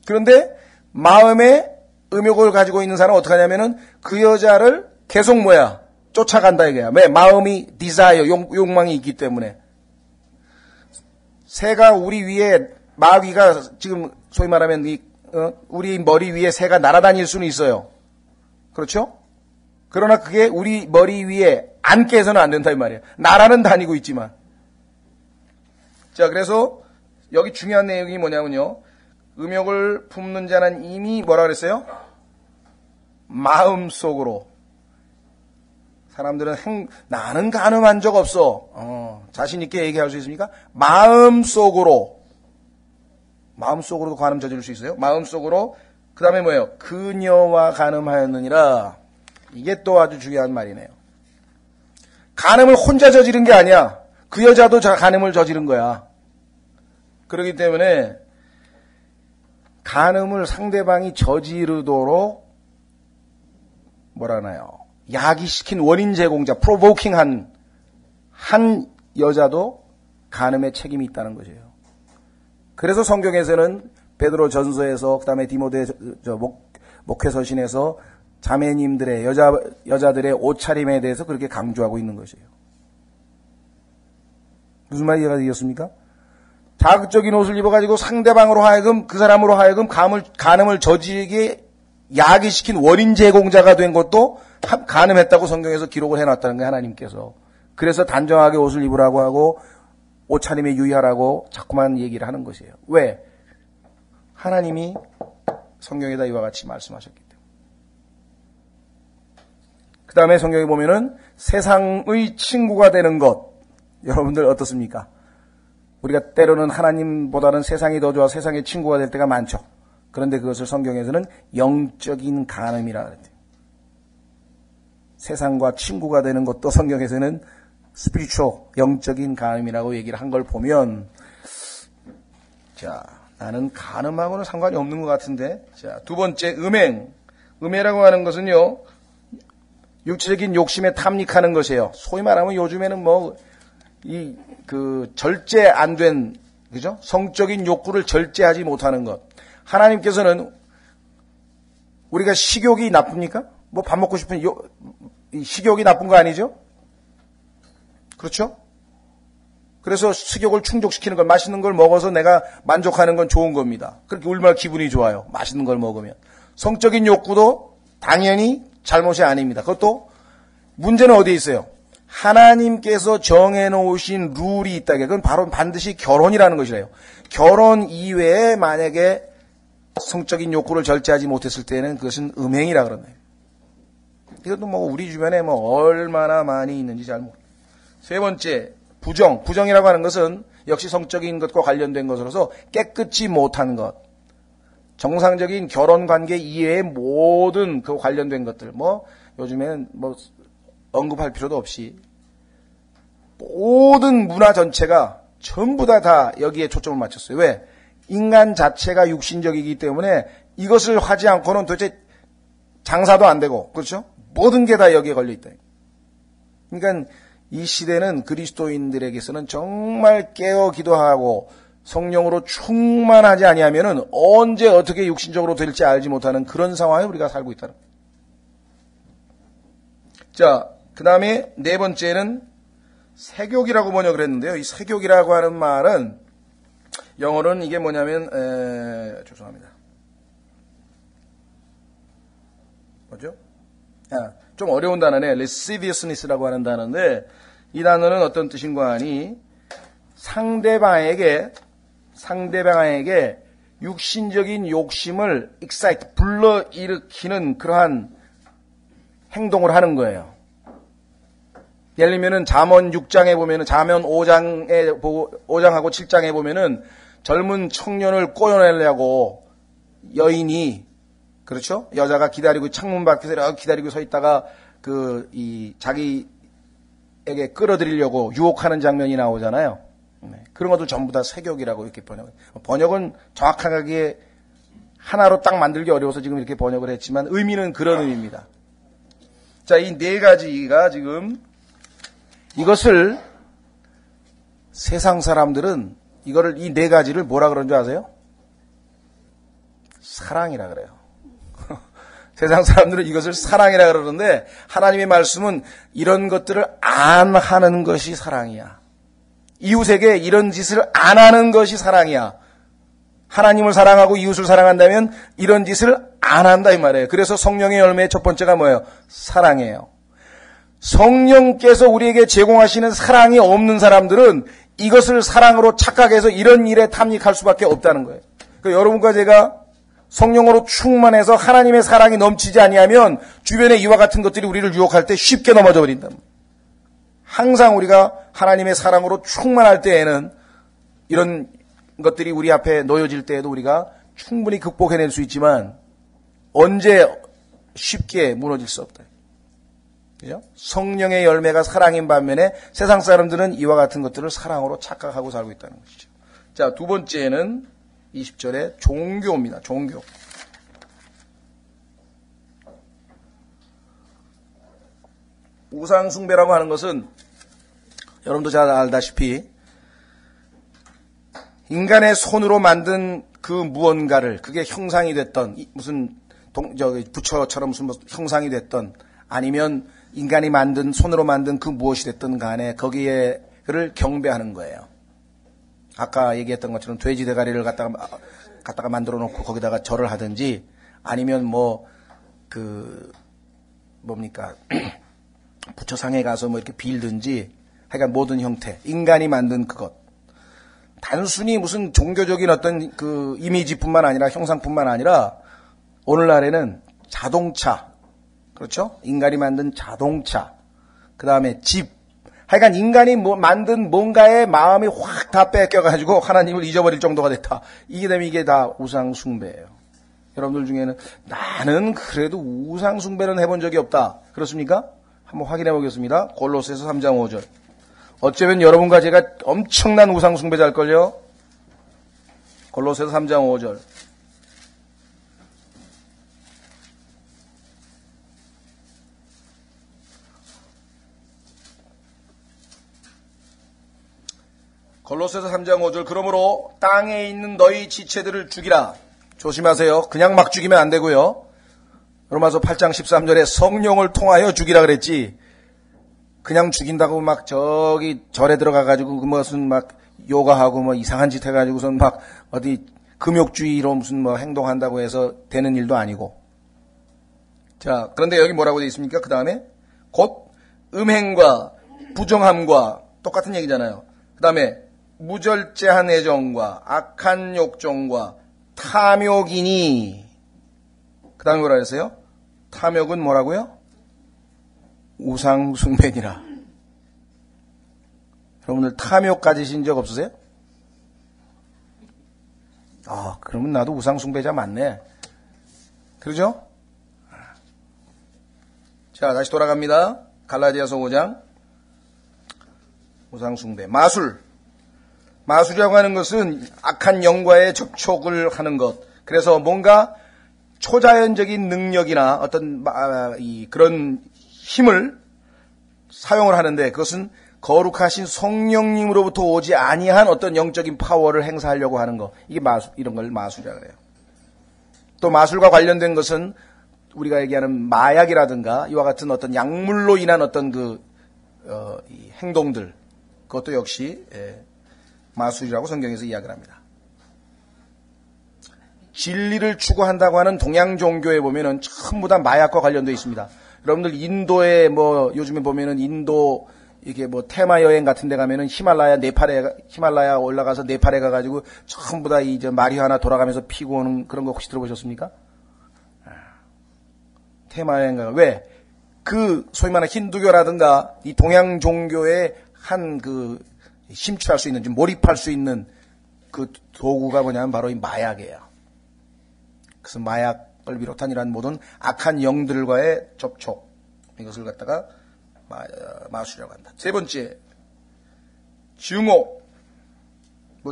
그런데 마음에 음욕을 가지고 있는 사람은 어떻게 하냐면은 그 여자를 계속 쫓아간다 이거야. 왜? 마음이 desire, 욕망이 있기 때문에. 새가 우리 위에, 마귀가 지금 소위 말하면 우리 머리 위에 새가 날아다닐 수는 있어요. 그렇죠? 그러나 그게 우리 머리 위에 앉게 해서는 안 된다 이 말이에요. 날아는 다니고 있지만. 자, 그래서 여기 중요한 내용이 뭐냐면요, 음욕을 품는 자는 이미 뭐라 그랬어요? 마음속으로. 사람들은 나는 간음한 적 없어. 자신 있게 얘기할 수 있습니까? 마음속으로도 간음 저지를 수 있어요. 마음속으로. 그 다음에 뭐예요? 그녀와 간음하였느니라. 이게 또 아주 중요한 말이네요. 간음을 혼자 저지른 게 아니야. 그 여자도 간음을 저지른 거야. 그렇기 때문에 간음을 상대방이 저지르도록 뭐라 하나요? 야기시킨 원인 제공자, 프로보킹한 한 여자도 간음의 책임이 있다는 것이에요. 그래서 성경에서는 베드로 전서에서, 그 다음에 디모데 목회서신에서 자매님들의, 여자들의 옷차림에 대해서 그렇게 강조하고 있는 것이에요. 무슨 말이 이해가 되겠습니까? 자극적인 옷을 입어가지고 상대방으로 하여금, 그 사람으로 하여금 간음을 저지르게 야기시킨 원인 제공자가 된 것도 간음했다고 성경에서 기록을 해놨다는 거예요, 하나님께서. 그래서 단정하게 옷을 입으라고 하고 옷차림에 유의하라고 자꾸만 얘기를 하는 것이에요. 왜? 하나님이 성경에다 이와 같이 말씀하셨기 때문에. 그 다음에 성경에 보면은 세상의 친구가 되는 것, 여러분들 어떻습니까? 우리가 때로는 하나님보다는 세상이 더 좋아 세상의 친구가 될 때가 많죠. 그런데 그것을 성경에서는 영적인 간음이라 그랬대요. 세상과 친구가 되는 것도 성경에서는 spiritual, 영적인 간음이라고 얘기를 한 걸 보면, 자, 나는 간음하고는 상관이 없는 것 같은데. 자, 두 번째, 음해라고 하는 것은요, 육체적인 욕심에 탐닉하는 것이에요. 소위 말하면 요즘에는 절제 안 된, 그죠? 성적인 욕구를 절제하지 못하는 것. 하나님께서는 우리가 식욕이 나쁩니까? 밥 먹고 싶은 식욕이 나쁜 거 아니죠? 그렇죠? 그래서 식욕을 충족시키는 걸, 맛있는 걸 먹어서 내가 만족하는 건 좋은 겁니다. 그렇게 얼마나 기분이 좋아요. 맛있는 걸 먹으면. 성적인 욕구도 당연히 잘못이 아닙니다. 그것도 문제는 어디에 있어요? 하나님께서 정해놓으신 룰이 있다. 그건 바로 반드시 결혼이라는 것이래요. 결혼 이외에 만약에 성적인 욕구를 절제하지 못했을 때는 그것은 음행이라 그러네요. 이것도 우리 주변에 얼마나 많이 있는지 잘 모르겠어요. 세 번째, 부정이라고 하는 것은 역시 성적인 것과 관련된 것으로서 깨끗이 못한 것. 정상적인 결혼 관계 이외의 모든 그 관련된 것들, 요즘에는 언급할 필요도 없이 모든 문화 전체가 전부 다 여기에 초점을 맞췄어요. 왜? 인간 자체가 육신적이기 때문에 이것을 하지 않고는 도대체 장사도 안 되고, 그렇죠? 모든 게 다 여기에 걸려 있다. 그러니까 이 시대는 그리스도인들에게서는 정말 깨어 기도하고 성령으로 충만하지 아니하면은 언제 어떻게 육신적으로 될지 알지 못하는 그런 상황에 우리가 살고 있다는 거예요. 자, 그 다음에 네 번째는 세욕이라고 번역을 했는데요. 이 세욕이라고 하는 말은 영어로는 이게 뭐냐면 죄송합니다. 뭐죠? 좀 어려운 단어네. lasciviousness라고 하는 단어인데 이 단어는 어떤 뜻인가 하니 상대방에게 육신적인 욕심을 excite, 불러일으키는 그러한 행동을 하는 거예요. 예를 들면은 잠언 6장에 보면은 잠언 5장하고 7장에 보면은 젊은 청년을 꼬여내려고 여인이 그렇죠? 여자가 기다리고 창문 밖에서 이렇게 기다리고 서 있다가 자기에게 끌어들이려고 유혹하는 장면이 나오잖아요. 그런 것도 전부 다 세욕이라고 이렇게 번역은 정확하게 하나로 딱 만들기 어려워서 지금 이렇게 번역을 했지만 의미는 그런 의미입니다. 자, 이 네 가지가 지금 이것을 세상 사람들은 이 네 가지를 뭐라 그런 줄 아세요? 사랑이라 그래요. 세상 사람들은 이것을 사랑이라 그러는데 하나님의 말씀은 이런 것들을 안 하는 것이 사랑이야. 이웃에게 이런 짓을 안 하는 것이 사랑이야. 하나님을 사랑하고 이웃을 사랑한다면 이런 짓을 안 한다 이 말이에요. 그래서 성령의 열매의 첫 번째가 뭐예요? 사랑이에요. 성령께서 우리에게 제공하시는 사랑이 없는 사람들은 이것을 사랑으로 착각해서 이런 일에 탐닉할 수밖에 없다는 거예요. 그러니까 여러분과 제가 성령으로 충만해서 하나님의 사랑이 넘치지 아니하면 주변에 이와 같은 것들이 우리를 유혹할 때 쉽게 넘어져 버린다. 항상 우리가 하나님의 사랑으로 충만할 때에는 이런 것들이 우리 앞에 놓여질 때에도 우리가 충분히 극복해낼 수 있지만 언제 쉽게 무너질 수 없다. 그죠? 성령의 열매가 사랑인 반면에 세상 사람들은 이와 같은 것들을 사랑으로 착각하고 살고 있다는 것이죠. 자, 두 번째는 20절에 종교입니다. 종교. 우상숭배라고 하는 것은 여러분도 잘 알다시피 인간의 손으로 만든 그 무언가를 그게 형상이 됐던 무슨 부처처럼 무슨 형상이 됐던 아니면 인간이 손으로 만든 그 무엇이 됐든 간에 거기에를 경배하는 거예요. 아까 얘기했던 것처럼 돼지 대가리를 갖다가 만들어 놓고 거기다가 절을 하든지 아니면 부처상에 가서 이렇게 빌든지 하여간 모든 형태, 인간이 만든 그것. 단순히 무슨 종교적인 어떤 그 이미지뿐만 아니라 형상뿐만 아니라 오늘날에는 자동차, 그렇죠? 인간이 만든 자동차, 그 다음에 집, 하여간 인간이 만든 뭔가에 마음이 확 다 뺏겨가지고 하나님을 잊어버릴 정도가 됐다. 이게 되면 이게 다 우상숭배예요. 여러분들 중에는 나는 그래도 우상숭배는 해본 적이 없다. 그렇습니까? 한번 확인해 보겠습니다. 골로새서 3장 5절. 어쩌면 여러분과 제가 엄청난 우상숭배자일걸요? 골로새서 3장 5절. 골로새서 3장 5절. 그러므로 땅에 있는 너희 지체들을 죽이라. 조심하세요. 그냥 막 죽이면 안 되고요. 로마서 8장 13절에 성령을 통하여 죽이라 그랬지. 그냥 죽인다고 막 저기 절에 들어가가지고 무슨 막 요가하고 이상한 짓 해가지고선 막 어디 금욕주의로 무슨 행동한다고 해서 되는 일도 아니고. 자, 그런데 여기 뭐라고 되어 있습니까? 그 다음에 곧 음행과 부정함과 똑같은 얘기잖아요. 그 다음에 무절제한 애정과 악한 욕정과 탐욕이니. 그 다음에 뭐라 그랬어요? 탐욕은 뭐라고요? 우상숭배니라. 여러분들 탐욕 가지신 적 없으세요? 그러면 나도 우상숭배자 맞네. 그러죠? 자, 다시 돌아갑니다. 갈라디아서 5장. 우상숭배. 마술이라고 하는 것은 악한 영과의 접촉을 하는 것. 그래서 뭔가 초자연적인 능력이나 어떤 그런 힘을 사용을 하는데 그것은 거룩하신 성령님으로부터 오지 아니한 어떤 영적인 파워를 행사하려고 하는 것. 이게 이런 걸 마술이라고 해요. 또 마술과 관련된 것은 우리가 얘기하는 마약이라든가 이와 같은 어떤 약물로 인한 어떤 이 행동들, 그것도 역시 마술이라고 성경에서 이야기를 합니다. 진리를 추구한다고 하는 동양 종교에 보면은 전부 다 마약과 관련되어 있습니다. 여러분들 인도에 요즘에 보면은 인도 이게 테마 여행 같은 데 가면은 히말라야 올라가서 네팔에 가가지고 전부 다 이제 마리화나 돌아가면서 피고 오는 그런 거 혹시 들어보셨습니까? 테마 여행 가 왜? 소위 말하는 힌두교라든가 이 동양 종교의 심취할 수 있는, 몰입할 수 있는 그 도구가 뭐냐면 바로 이 마약이에요. 그래서 마약을 비롯한 이러한 모든 악한 영들과의 접촉, 이것을 갖다가 마술이라고 한다. 세 번째, 증오.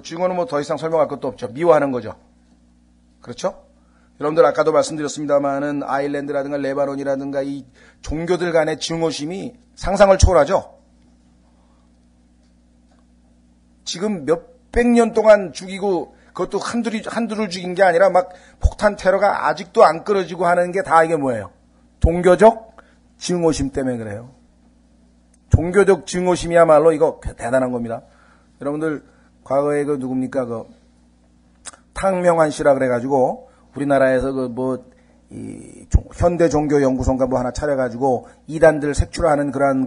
증오는 더 이상 설명할 것도 없죠. 미워하는 거죠. 그렇죠? 여러분들 아까도 말씀드렸습니다만은 아일랜드라든가 레바논이라든가 이 종교들 간의 증오심이 상상을 초월하죠. 지금 몇백 년 동안 죽이고 그것도 한둘을 죽인 게 아니라 막 폭탄 테러가 아직도 안 끊어지고 하는 게 다 이게 뭐예요? 종교적 증오심 때문에 그래요. 종교적 증오심이야말로 이거 대단한 겁니다. 여러분들 과거에 누굽니까? 탕명한 씨라 그래가지고 우리나라에서 현대 종교 연구소인가 하나 차려가지고 이단들 색출하는 그러한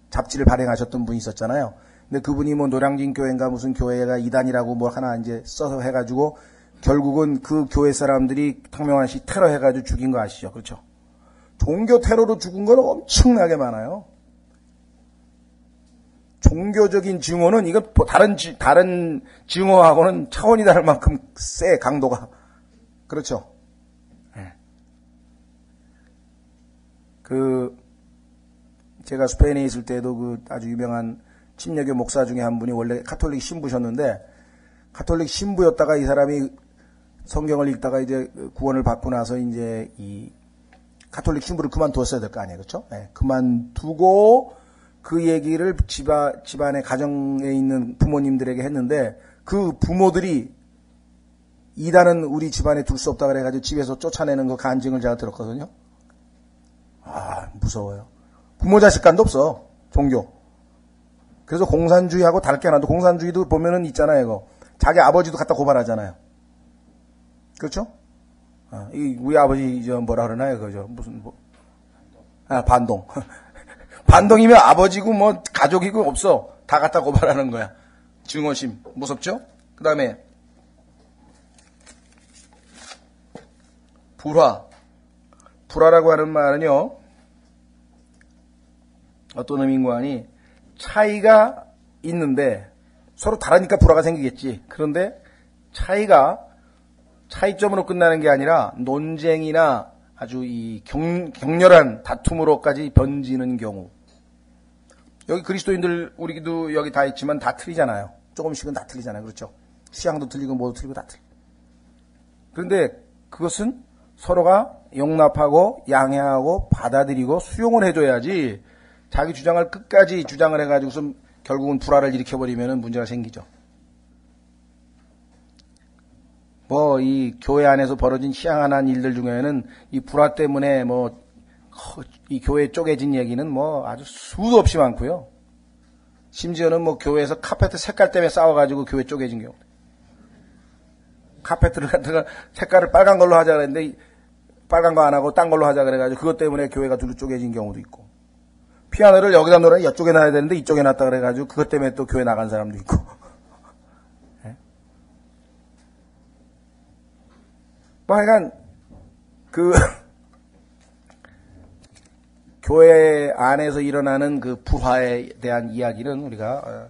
잡지를 발행하셨던 분이 있었잖아요. 근데 그분이 노량진 교회인가 무슨 교회가 이단이라고 하나 이제 써서 해가지고 결국은 그 교회 사람들이 탕명한 씨 테러 해가지고 죽인 거 아시죠? 그렇죠? 종교 테러로 죽은 건 엄청나게 많아요. 종교적인 증오는 이거 다른 증오하고는 차원이 다를 만큼 세, 강도가. 그렇죠? 네. 제가 스페인에 있을 때도 아주 유명한 침례교 목사 중에 한 분이 원래 가톨릭 신부셨는데, 가톨릭 신부였다가 이 사람이 성경을 읽다가 이제 구원을 받고 나서 이제 이 가톨릭 신부를 그만두었어야 될 거 아니에요. 그렇죠? 네. 그만두고 그 얘기를 집안의 가정에 있는 부모님들에게 했는데 그 부모들이 이단은 우리 집안에 둘 수 없다 그래가지고 집에서 쫓아내는 그 간증을 제가 들었거든요. 무서워요. 부모 자식 간도 없어. 종교. 그래서 공산주의하고 다를 게 하나도 공산주의도 보면은 있잖아요. 이거. 자기 아버지도 갖다 고발하잖아요. 그렇죠? 우리 아버지 뭐라 그러나요? 그죠? 반동. 반동이면 아버지고 가족이고 없어. 다 갖다 고발하는 거야. 증오심. 무섭죠? 그 다음에 불화. 불화라고 하는 말은요. 어떤 의미인가 하니 차이가 있는데 서로 다르니까 불화가 생기겠지. 그런데 차이점으로 끝나는 게 아니라 논쟁이나 아주 이 격렬한 다툼으로까지 번지는 경우. 여기 그리스도인들 우리도 여기 다 있지만 다 틀리잖아요. 조금씩은 다 틀리잖아요. 그렇죠? 취향도 틀리고 뭐도 틀리고 다 틀려. 그런데 그것은 서로가 용납하고 양해하고 받아들이고 수용을 해줘야지 자기 주장을 끝까지 주장을 해가지고서 결국은 불화를 일으켜버리면 문제가 생기죠. 이 교회 안에서 벌어진 희한한 일들 중에는 이 불화 때문에 이 교회 쪼개진 얘기는 아주 수도 없이 많고요. 심지어는 교회에서 카페트 색깔 때문에 싸워가지고 교회 쪼개진 경우. 카페트를 갖다가 색깔을 빨간 걸로 하자 그랬는데 빨간 거 안 하고 딴 걸로 하자 그래가지고 그것 때문에 교회가 둘로 쪼개진 경우도 있고. 피아노를 여기다 놓으라 이쪽에 놔야 되는데 이쪽에 놨다 그래가지고 그것 때문에 또 교회 나간 사람도 있고. 네? 하여간 교회 안에서 일어나는 그 불화에 대한 이야기는 우리가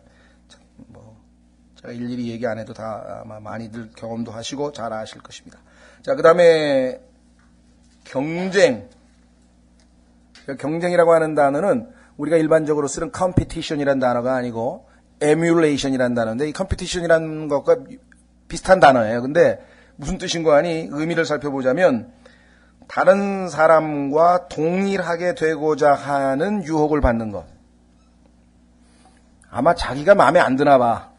제가 일일이 얘기 안 해도 다 아마 많이들 경험도 하시고 잘 아실 것입니다. 자, 그 다음에 경쟁. 경쟁이라고 하는 단어는 우리가 일반적으로 쓰는 competition이라는 단어가 아니고 emulation이라는 단어인데, 이 competition이라는 것과 비슷한 단어예요. 근데 무슨 뜻인 거 아니? 의미를 살펴보자면 다른 사람과 동일하게 되고자 하는 유혹을 받는 것. 아마 자기가 마음에 안 드나 봐.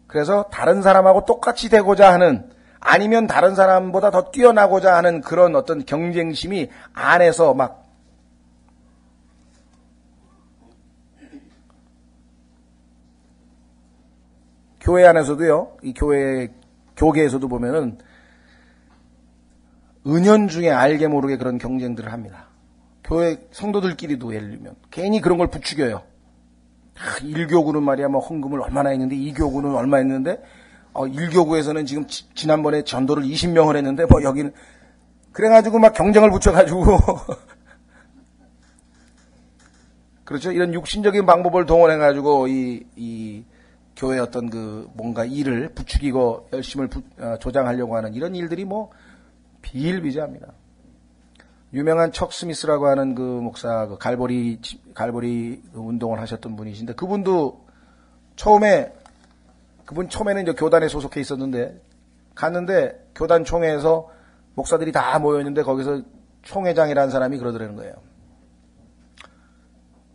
그래서 다른 사람하고 똑같이 되고자 하는, 아니면 다른 사람보다 더 뛰어나고자 하는 그런 어떤 경쟁심이 안에서 막 교회 안에서도요, 이 교계에서도 보면은 은연중에 알게 모르게 그런 경쟁들을 합니다. 교회 성도들끼리도 예를 들면 괜히 그런 걸 부추겨요. 1교구는 말이야 뭐 헌금을 얼마나 했는데 2교구는 얼마 했는데 1교구에서는 지금 지난번에 전도를 20명을 했는데 뭐 여기는 그래가지고 막 경쟁을 붙여가지고 그렇죠. 이런 육신적인 방법을 동원해가지고 이 교회 어떤 그 뭔가 일을 부추기고 열심을 조장하려고 하는 이런 일들이 뭐 비일비재합니다. 유명한 척 스미스라고 하는 그 목사, 그 갈보리 운동을 하셨던 분이신데, 그분도 처음에는 이제 교단에 소속해 있었는데, 갔는데 교단 총회에서 목사들이 다 모여있는데 거기서 총회장이라는 사람이 그러더라는 거예요.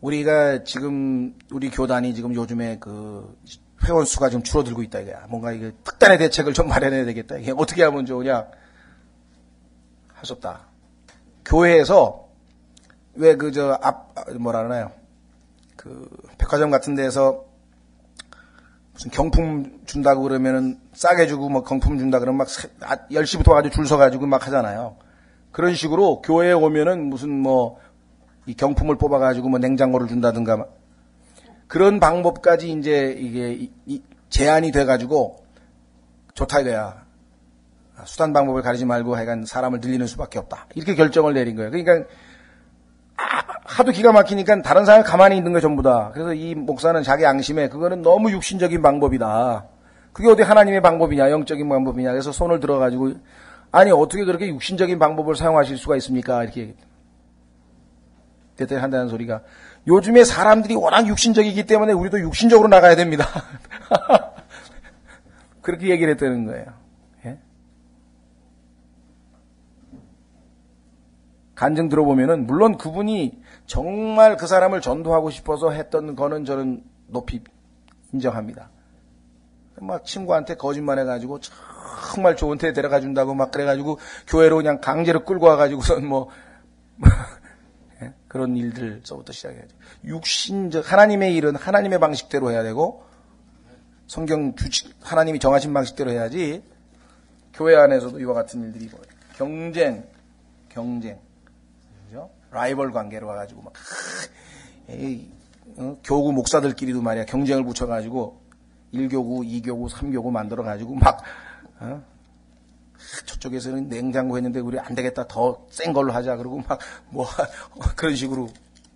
우리가 지금, 우리 교단이 지금 요즘에 그 회원 수가 좀 줄어들고 있다 이거야. 뭔가 이게 특단의 대책을 좀 마련해야 되겠다. 이게 어떻게 하면 좋으냐? 할 수 없다. 교회에서 왜 뭐라 그러나요? 그 백화점 같은 데서 무슨 경품 준다고 그러면은 싸게 주고 뭐 경품 준다 그러면 막 10시부터 가지고 줄 서가지고 막 하잖아요. 그런 식으로 교회에 오면은 무슨 뭐 이 경품을 뽑아가지고 뭐 냉장고를 준다든가 그런 방법까지 이제 이게 제한이 돼가지고 좋다 이거야. 수단 방법을 가리지 말고 하여간 사람을 늘리는 수밖에 없다. 이렇게 결정을 내린 거예요. 그러니까 하도 기가 막히니까 다른 사람이 가만히 있는 거예요, 전부 다. 그래서 이 목사는 자기 양심에 그거는 너무 육신적인 방법이다. 그게 어디 하나님의 방법이냐, 영적인 방법이냐. 그래서 손을 들어가지고 아니 어떻게 그렇게 육신적인 방법을 사용하실 수가 있습니까? 이렇게 대답 한다는 소리가, 요즘에 사람들이 워낙 육신적이기 때문에 우리도 육신적으로 나가야 됩니다. 그렇게 얘기를 했다는 거예요. 예? 간증 들어보면은 물론 그분이 정말 그 사람을 전도하고 싶어서 했던 거는 저는 높이 인정합니다. 막 친구한테 거짓말해가지고 정말 좋은 데 데려가 준다고 막 그래가지고 교회로 그냥 강제로 끌고 와가지고선 뭐 그런 일들서부터 시작해야죠. 하나님의 일은 하나님의 방식대로 해야 되고, 하나님이 정하신 방식대로 해야지. 교회 안에서도 이와 같은 일들이 보여요. 경쟁. 그죠? 라이벌 관계로 와가지고 막, 교구 목사들끼리도 말이야, 경쟁을 붙여가지고, 1교구, 2교구, 3교구 만들어가지고 막, 저쪽에서는 냉장고 했는데 우리 안 되겠다, 더 센 걸로 하자, 그러고 막 뭐 그런 식으로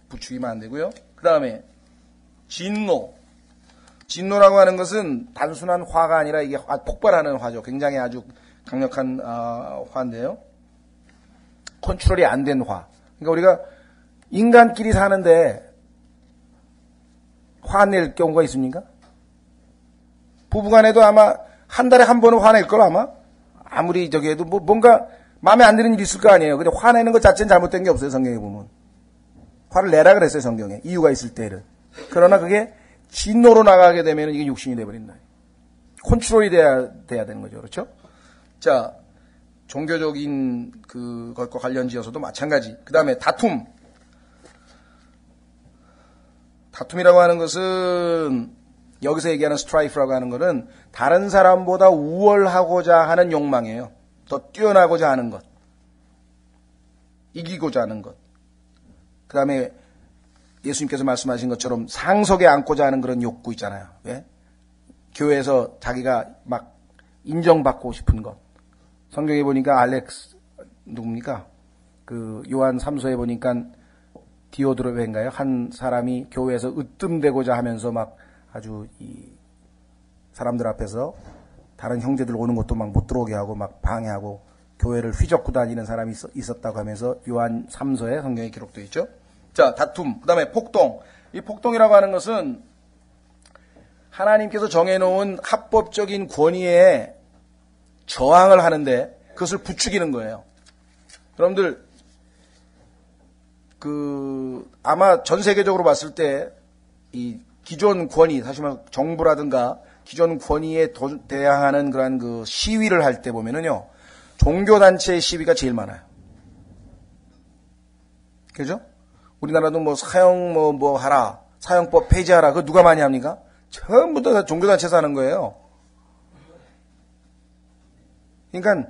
부추기면 안 되고요. 그 다음에 진노라고 하는 것은 단순한 화가 아니라 이게 폭발하는 화죠. 굉장히 아주 강력한 화인데요. 컨트롤이 안 된 화. 그러니까 우리가 인간끼리 사는데 화낼 경우가 있습니까? 부부간에도 아마 한 달에 한 번은 화낼 걸 아마. 아무리 저기 해도 뭐 뭔가 마음에 안 드는 일이 있을 거 아니에요. 근데 화내는 것 자체는 잘못된 게 없어요. 성경에 보면. 화를 내라 그랬어요. 성경에. 이유가 있을 때를. 그러나 그게 진노로 나가게 되면 이게 육신이 돼버린다. 컨트롤이 돼야 되는 거죠. 그렇죠? 자, 종교적인 그것과 관련지어서도 마찬가지. 그 다음에 다툼이라고 하는 것은 여기서 얘기하는 스트라이프라고 하는 것은 다른 사람보다 우월하고자 하는 욕망이에요. 더 뛰어나고자 하는 것. 이기고자 하는 것. 그 다음에 예수님께서 말씀하신 것처럼 상석에 앉고자 하는 그런 욕구 있잖아요. 왜? 교회에서 자기가 막 인정받고 싶은 것. 성경에 보니까 누굽니까? 그 요한 3서에 보니까 디오드레베인가요? 한 사람이 교회에서 으뜸되고자 하면서 막 아주 이 사람들 앞에서 다른 형제들 오는 것도 막 못 들어오게 하고 막 방해하고 교회를 휘젓고 다니는 사람이 있었다고 하면서 요한 3서에 성경에 기록되어 있죠. 자, 다툼. 그 다음에 폭동. 이 폭동이라고 하는 것은 하나님께서 정해놓은 합법적인 권위에 저항을 하는데 그것을 부추기는 거예요. 여러분들, 아마 전 세계적으로 봤을 때 이 기존 권위, 사실 말해 정부라든가 기존 권위에 대항하는 그러한 그 시위를 할 때 보면은요, 종교단체의 시위가 제일 많아요. 그죠? 우리나라도 뭐 사형 뭐 하라, 사형법 폐지하라, 그거 누가 많이 합니까? 전부 다 종교단체에서 하는 거예요. 그러니까,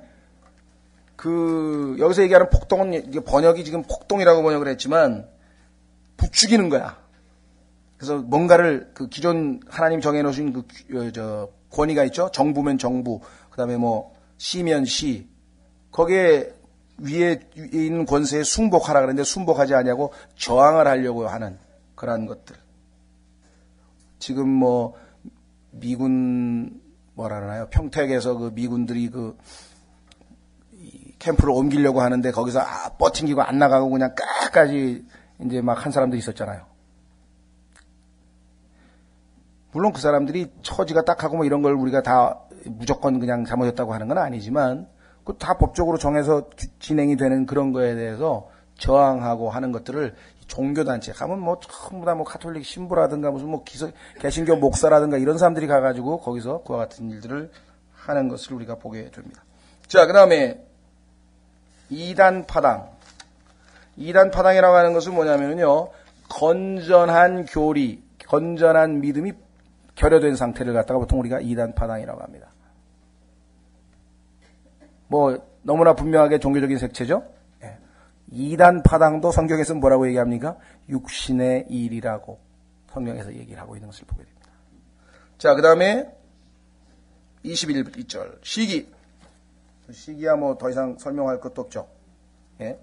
여기서 얘기하는 폭동은, 번역이 지금 폭동이라고 번역을 했지만, 부추기는 거야. 그래서 뭔가를 기존 하나님 정해놓으신 권위가 있죠? 정부면 정부, 그 다음에 뭐, 시면 시, 거기에 위에 있는 권세에 순복하라 그랬는데 순복하지 않냐고 저항을 하려고 하는 그러한 것들. 지금 뭐, 미군, 뭐라 그러나요? 평택에서 그 미군들이 캠프를 옮기려고 하는데 거기서 뻗팅기고 안 나가고 그냥 끝까지 이제 막 한 사람들이 있었잖아요. 물론 그 사람들이 처지가 딱하고 뭐 이런 걸 우리가 다 무조건 그냥 잘못했다고 하는 건 아니지만 그 다 법적으로 정해서 진행이 되는 그런 거에 대해서 저항하고 하는 것들을 종교단체 가면 뭐 전부 다 뭐 가톨릭 신부라든가 무슨 뭐 개신교 목사라든가 이런 사람들이 가가지고 거기서 그와 같은 일들을 하는 것을 우리가 보게 됩니다. 자, 그 다음에 이단 파당. 이단 파당이라고 하는 것은 뭐냐면요, 건전한 교리, 건전한 믿음이 결여된 상태를 갖다가 보통 우리가 이단 파당이라고 합니다. 뭐 너무나 분명하게 종교적인 색채죠. 예. 이단 파당도 성경에서 뭐라고 얘기합니까? 육신의 일이라고 성경에서 얘기를 하고 있는 것을 보게 됩니다. 자, 그 다음에 21절 시기. 시기야 뭐 더 이상 설명할 것도 없죠. 예.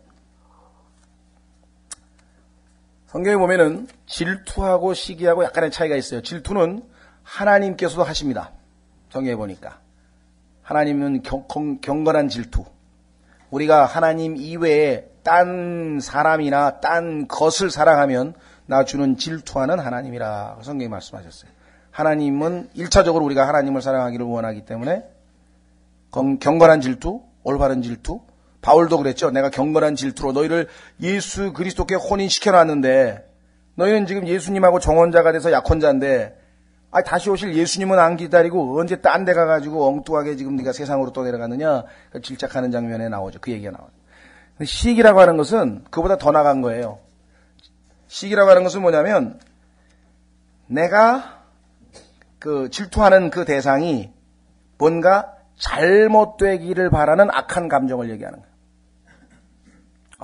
성경에 보면은 질투하고 시기하고 약간의 차이가 있어요. 질투는 하나님께서도 하십니다. 성경에 보니까. 하나님은 경건한 질투. 우리가 하나님 이외에 딴 사람이나 딴 것을 사랑하면 나 주는 질투하는 하나님이라 성경이 말씀하셨어요. 하나님은 1차적으로 우리가 하나님을 사랑하기를 원하기 때문에 경건한 질투, 올바른 질투. 바울도 그랬죠. 내가 경건한 질투로 너희를 예수 그리스도께 혼인시켜놨는데 너희는 지금 예수님하고 정혼자가 돼서 약혼자인데 다시 오실 예수님은 안 기다리고 언제 딴 데 가가지고 엉뚱하게 지금 네가 세상으로 또 내려갔느냐 질책하는 장면에 나오죠. 그 얘기가 나와요. 시기라고 하는 것은 그보다 더 나간 거예요. 시기라고 하는 것은 뭐냐면 내가 질투하는 그 대상이 뭔가 잘못되기를 바라는 악한 감정을 얘기하는 거예요.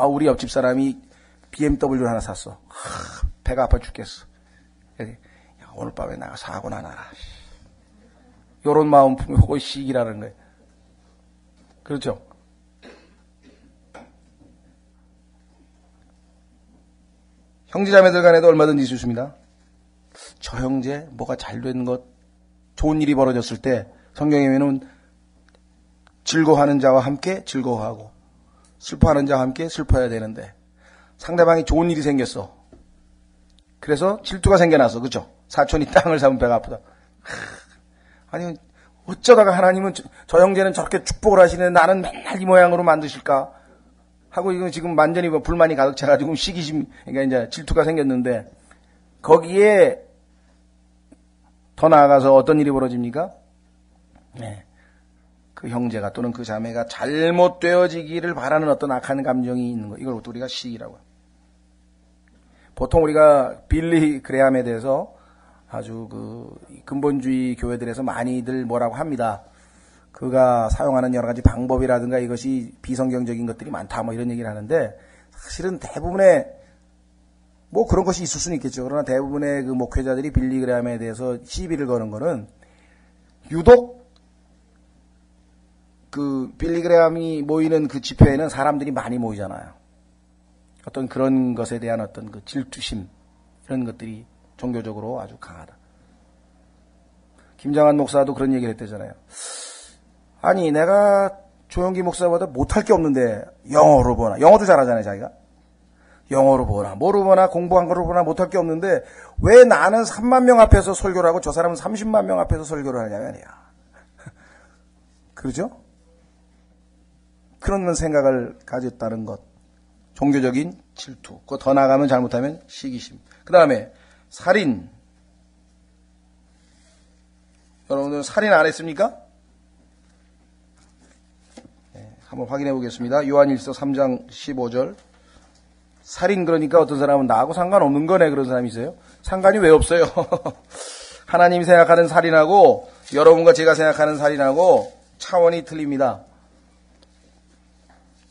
우리 옆집 사람이 BMW를 하나 샀어. 배가 아파 죽겠어. 야, 오늘 밤에 내가 사고나 나라. 요런 마음 품이 그거 시기라는 거예요. 그렇죠? 형제자매들 간에도 얼마든지 있습니다. 저 형제 뭐가 잘 된 것, 좋은 일이 벌어졌을 때 성경에 보면 즐거워하는 자와 함께 즐거워하고 슬퍼하는 자와 함께 슬퍼해야 되는데 상대방이 좋은 일이 생겼어. 그래서 질투가 생겨나서, 그죠? 사촌이 땅을 사면 배가 아프다. 아니 어쩌다가 하나님은 저 형제는 저렇게 축복을 하시는데 나는 맨날 이 모양으로 만드실까 하고 이건 지금 완전히 불만이 가득 차가지고 시기심, 그러니까 이제 질투가 생겼는데 거기에 더 나아가서 어떤 일이 벌어집니까? 네. 그 형제가 또는 그 자매가 잘못되어지기를 바라는 어떤 악한 감정이 있는 거. 이걸 우리가 시기라고 합니다. 보통 우리가 빌리 그레함에 대해서 아주 근본주의 교회들에서 많이들 뭐라고 합니다. 그가 사용하는 여러 가지 방법이라든가 이것이 비성경적인 것들이 많다 뭐 이런 얘기를 하는데 사실은 대부분의 뭐 그런 것이 있을 수는 있겠죠. 그러나 대부분의 그 목회자들이 빌리 그레함에 대해서 시비를 거는 거는 유독 빌리 그레함이 모이는 그 집회에는 사람들이 많이 모이잖아요. 어떤 그런 것에 대한 어떤 그 질투심, 이런 것들이 종교적으로 아주 강하다. 김장한 목사도 그런 얘기를 했대잖아요. 아니, 내가 조영기 목사보다 못할 게 없는데 영어로 보나, 영어도 잘하잖아요, 자기가. 영어로 보나, 뭐로 보나, 공부한 거로 보나 못할 게 없는데 왜 나는 3만 명 앞에서 설교를 하고 저 사람은 30만 명 앞에서 설교를 하냐 말이야. 그러죠? 그런 생각을 가졌다는 것. 종교적인 질투. 그거 더 나가면 잘못하면 시기심. 그 다음에 살인. 여러분들 살인 안 했습니까? 네, 한번 확인해 보겠습니다. 요한일서 3장 15절. 살인 그러니까 어떤 사람은 나하고 상관없는 거네 그런 사람이 있어요. 상관이 왜 없어요? 하나님이 생각하는 살인하고 여러분과 제가 생각하는 살인하고 차원이 틀립니다.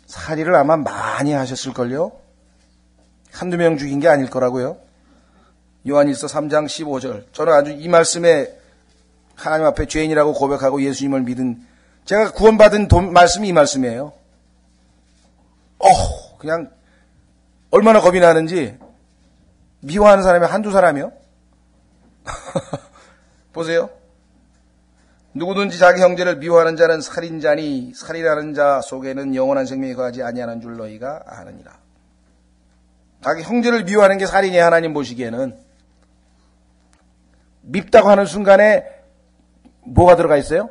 살인을 아마 많이 하셨을걸요? 한두 명 죽인 게 아닐 거라고요. 요한일서 3장 15절. 저는 아주 이 말씀에 하나님 앞에 죄인이라고 고백하고 예수님을 믿은, 제가 구원받은 말씀이 이 말씀이에요. 그냥 얼마나 겁이 나는지. 미워하는 사람이 한두 사람이요? 보세요. 누구든지 자기 형제를 미워하는 자는 살인자니 살인하는 자 속에는 영원한 생명이 거하지 아니하는 줄 너희가 아느니라. 자기 형제를 미워하는 게 살인이에요. 하나님 보시기에는. 밉다고 하는 순간에 뭐가 들어가 있어요?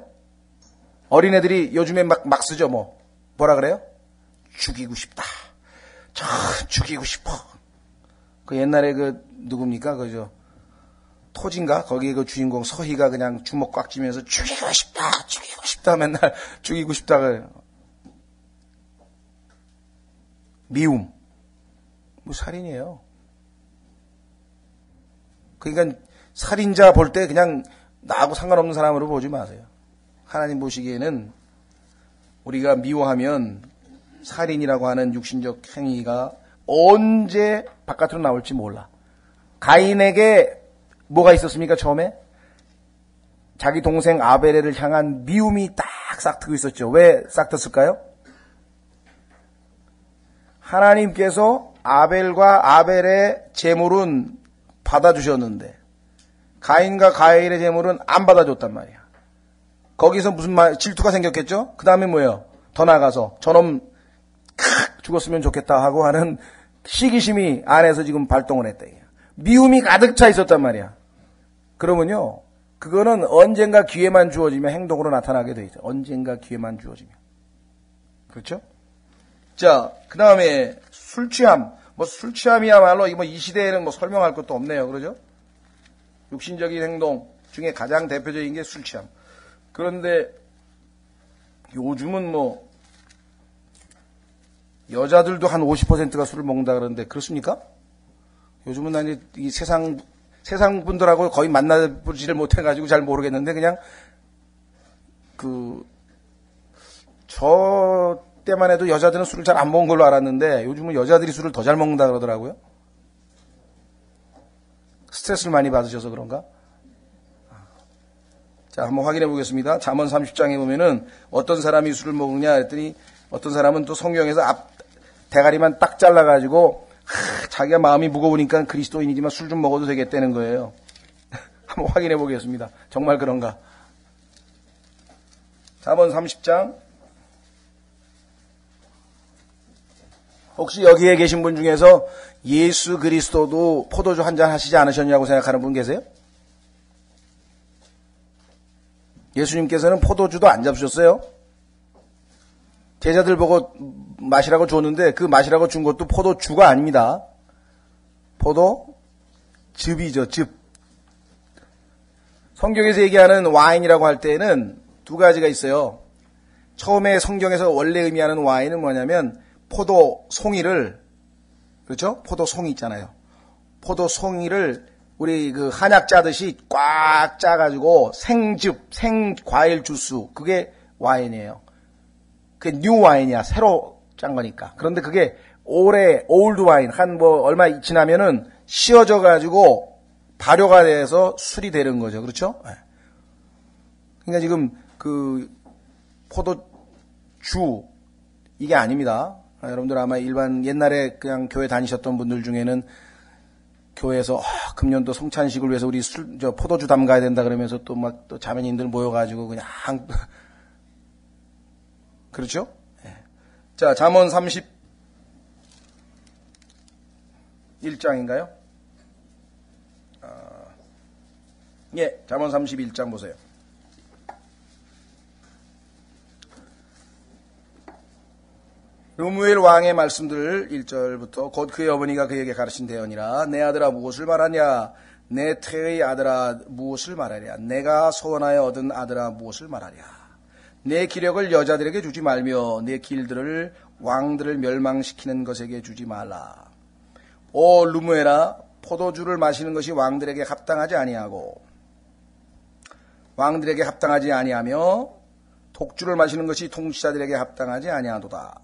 어린애들이 요즘에 막 쓰죠. 뭐라 그래요? 죽이고 싶다. 저 죽이고 싶어. 그 옛날에 누굽니까? 그죠? 토진가? 거기에 그 주인공 서희가 그냥 주먹 꽉 쥐면서 죽이고 싶다 맨날 죽이고 싶다 그래요. 미움. 살인이에요. 그러니까 살인자 볼 때 그냥 나하고 상관없는 사람으로 보지 마세요. 하나님 보시기에는 우리가 미워하면 살인이라고 하는 육신적 행위가 언제 바깥으로 나올지 몰라. 가인에게 뭐가 있었습니까? 처음에 자기 동생 아벨을 향한 미움이 딱 싹트고 있었죠. 왜 싹텄을까요? 하나님께서 아벨과 아벨의 제물은 받아주셨는데 가인과 가인의 제물은 안 받아줬단 말이야. 거기서 무슨 질투가 생겼겠죠? 그 다음에 뭐예요? 더 나가서 저놈 죽었으면 좋겠다 하고 하는 시기심이 안에서 지금 발동을 했다. 미움이 가득 차 있었단 말이야. 그러면요, 그거는 언젠가 기회만 주어지면 행동으로 나타나게 돼 있어. 언젠가 기회만 주어지면. 그렇죠? 자, 그 다음에 술 취함. 술 취함이야말로 이 시대에는 설명할 것도 없네요. 그러죠? 육신적인 행동 중에 가장 대표적인 게 술 취함. 그런데 요즘은 여자들도 한 50%가 술을 먹는다 그러는데 그렇습니까? 요즘은 난 이 세상 분들하고 거의 만나보지를 못해가지고 잘 모르겠는데 그냥 저 때만 해도 여자들은 술을 잘 안 먹은 걸로 알았는데 요즘은 여자들이 술을 더 잘 먹는다 그러더라고요. 스트레스를 많이 받으셔서 그런가? 자, 한번 확인해 보겠습니다. 잠언 30장에 보면은 어떤 사람이 술을 먹느냐 했더니 어떤 사람은 또 성경에서 앞 대가리만 딱 잘라가지고 자기가 마음이 무거우니까 그리스도인이지만 술 좀 먹어도 되겠다는 거예요. 한번 확인해 보겠습니다. 정말 그런가? 잠언 30장. 혹시 여기에 계신 분 중에서 예수 그리스도도 포도주 한 잔 하시지 않으셨냐고 생각하는 분 계세요? 예수님께서는 포도주도 안 잡수셨어요. 제자들 보고 마시라고 줬는데 그 마시라고 준 것도 포도주가 아닙니다. 포도즙이죠, 즙. 성경에서 얘기하는 와인이라고 할 때는 두 가지가 있어요. 처음에 성경에서 원래 의미하는 와인은 뭐냐면 포도송이를, 그렇죠? 포도송이 있잖아요. 포도송이를 우리 한약 짜듯이 꽉 짜가지고 생즙, 생과일 주스, 그게 와인이에요. 그게 뉴 와인이야. 새로 짠 거니까. 그런데 그게 올드 와인, 얼마 지나면은 씌어져가지고 발효가 돼서 술이 되는 거죠. 그렇죠? 그러니까 지금 포도주, 이게 아닙니다. 여러분들 아마 일반 옛날에 그냥 교회 다니셨던 분들 중에는 교회에서 금년도 성찬식을 위해서 우리 포도주 담가야 된다 그러면서 또 막 또 자매님들 모여가지고 그냥 그렇죠? 자, 잠언 31장인가요? 예, 잠언 31장 보세요. 르무엘 왕의 말씀들 1절부터 곧 그의 어머니가 그에게 가르친 대언이라 내 아들아 무엇을 말하냐 내 태의 아들아 무엇을 말하랴 내가 소원하여 얻은 아들아 무엇을 말하랴 내 기력을 여자들에게 주지 말며 내 길들을 왕들을 멸망시키는 것에게 주지 말라. 오 르무엘아 포도주를 마시는 것이 왕들에게 합당하지 아니하고 왕들에게 합당하지 아니하며 독주를 마시는 것이 통치자들에게 합당하지 아니하도다.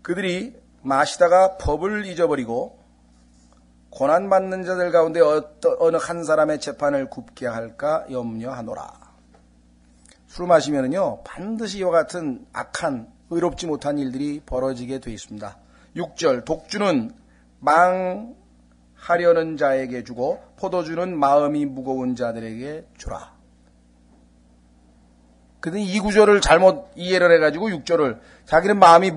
그들이 마시다가 법을 잊어버리고 고난받는 자들 가운데 어느 한 사람의 재판을 굽게 할까 염려하노라. 술 마시면은요 반드시 이와 같은 악한 의롭지 못한 일들이 벌어지게 돼 있습니다. 6절 독주는 망하려는 자에게 주고 포도주는 마음이 무거운 자들에게 주라. 근데 이 구절을 잘못 이해를 해가지고 6절을 자기는 마음이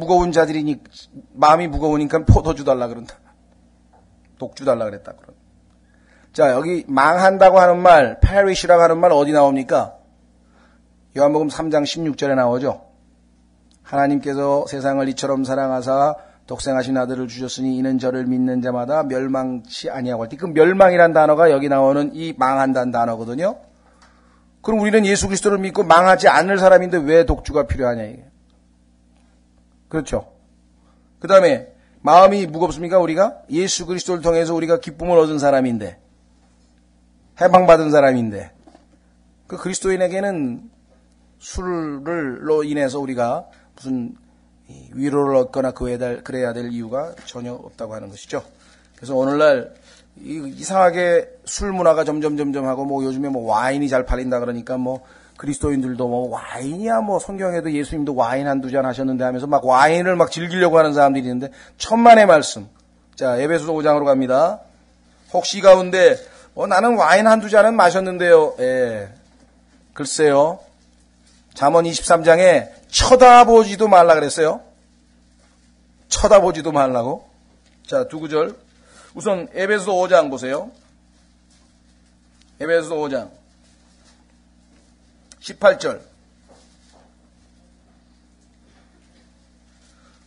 무거우니까 포도주 달라 그런다. 독주 달라 그랬다. 자, 여기 망한다고 하는 말, perish라고 하는 말 어디 나옵니까? 요한복음 3장 16절에 나오죠. 하나님께서 세상을 이처럼 사랑하사 독생하신 아들을 주셨으니 이는 저를 믿는 자마다 멸망치 아니하고 할 때 그 멸망이란 단어가 여기 나오는 이 망한다는 단어거든요. 그럼 우리는 예수 그리스도를 믿고 망하지 않을 사람인데 왜 독주가 필요하냐 이게. 그렇죠. 그 다음에 마음이 무겁습니까? 우리가 예수 그리스도를 통해서 우리가 기쁨을 얻은 사람인데 해방받은 사람인데 그 그리스도인에게는 술로 인해서 우리가 무슨 위로를 얻거나 그래야 될 이유가 전혀 없다고 하는 것이죠. 그래서 오늘날 이상하게 술 문화가 점점 하고 뭐 요즘에 뭐 와인이 잘 팔린다 그러니까 뭐 그리스도인들도 뭐 와인이야 뭐 성경에도 예수님도 와인 한두 잔 하셨는데 하면서 막 와인을 막 즐기려고 하는 사람들이 있는데 천만의 말씀. 자, 에베소서 5장으로 갑니다. 혹시 가운데 나는 와인 한두 잔은 마셨는데요. 예. 글쎄요. 잠언 23장에 쳐다보지도 말라 그랬어요. 쳐다보지도 말라고. 자, 두 구절. 우선 에베소서 5장 보세요. 에베소서 5장 18절.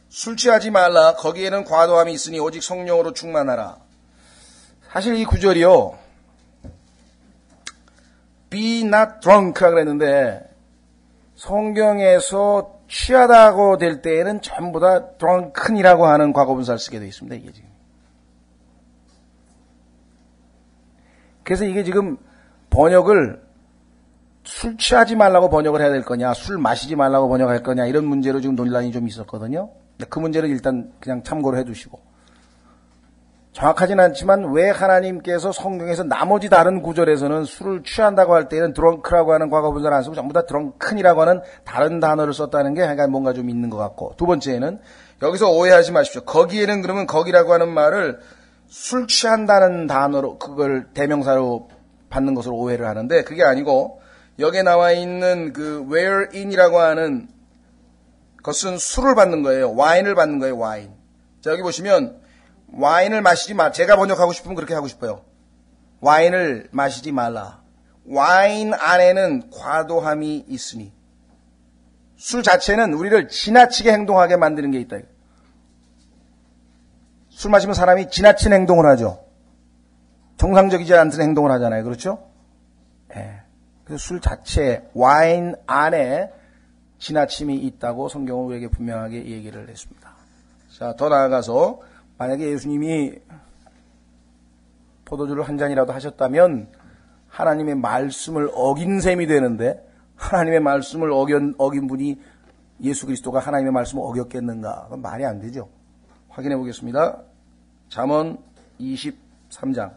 술 취하지 말라. 거기에는 과도함이 있으니 오직 성령으로 충만하라. 사실 이 구절이요. Be not drunk라고 그랬는데 성경에서 취하다고 될 때에는 전부 다 drunken이라고 하는 과거분사를 쓰게 되어 있습니다. 이게 지금. 그래서 이게 지금 번역을 술 취하지 말라고 번역을 해야 될 거냐, 술 마시지 말라고 번역할 거냐 이런 문제로 지금 논란이 좀 있었거든요. 그 문제를 일단 그냥 참고를 해두시고 정확하진 않지만 왜 하나님께서 성경에서 나머지 다른 구절에서는 술을 취한다고 할 때는 드렁크라고 하는 과거분사를 안 쓰고 전부 다 드렁큰이라고 하는 다른 단어를 썼다는 게 약간 뭔가 좀 있는 것 같고, 두 번째는 여기서 오해하지 마십시오. 거기에는 그러면 거기라고 하는 말을 술 취한다는 단어로 그걸 대명사로 받는 것으로 오해를 하는데 그게 아니고 여기에 나와 있는 그 wherein이라고 하는 것은 술을 받는 거예요. 와인을 받는 거예요. 와인. 자, 여기 보시면 와인을 마시지 마. 제가 번역하고 싶으면 그렇게 하고 싶어요. 와인을 마시지 말라. 와인 안에는 과도함이 있으니. 술 자체는 우리를 지나치게 행동하게 만드는 게 있다. 술 마시면 사람이 지나친 행동을 하죠. 정상적이지 않은 행동을 하잖아요. 그렇죠? 네. 그래서 술 자체, 와인 안에 지나침이 있다고 성경은 우리에게 분명하게 얘기를 했습니다. 자, 더 나아가서 만약에 예수님이 포도주를 한 잔이라도 하셨다면 하나님의 말씀을 어긴 셈이 되는데 하나님의 말씀을 어긴 분이 예수 그리스도가 하나님의 말씀을 어겼겠는가? 그건 말이 안 되죠. 확인해 보겠습니다. 잠언 23장.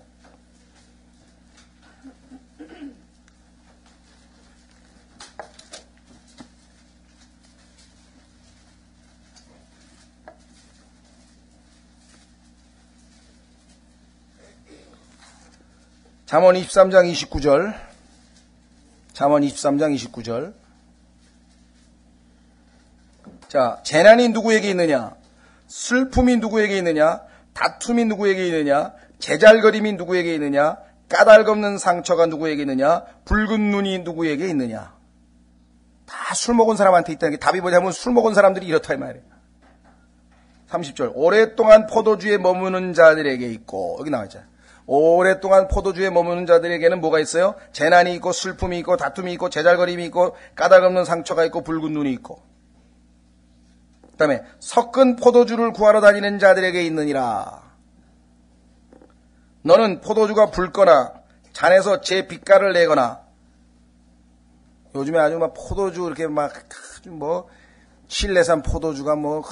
잠언 23장 29절. 잠언 23장 29절. 자, 재난이 누구에게 있느냐? 슬픔이 누구에게 있느냐? 다툼이 누구에게 있느냐? 제잘거림이 누구에게 있느냐? 까닭없는 상처가 누구에게 있느냐? 붉은 눈이 누구에게 있느냐? 다 술 먹은 사람한테 있다는 게 답이 뭐냐면 술 먹은 사람들이 이렇다 이 말이에요. 30절. 오랫동안 포도주에 머무는 자들에게 있고, 여기 나와 있잖아요. 오랫동안 포도주에 머무는 자들에게는 뭐가 있어요? 재난이 있고 슬픔이 있고 다툼이 있고 제잘거림이 있고 까닭없는 상처가 있고 붉은 눈이 있고. 그 다음에 섞은 포도주를 구하러 다니는 자들에게 있느니라. 너는 포도주가 붉거나 잔에서 제 빛깔을 내거나. 요즘에 아주 막 포도주 이렇게 막 뭐 칠레산 포도주가 뭐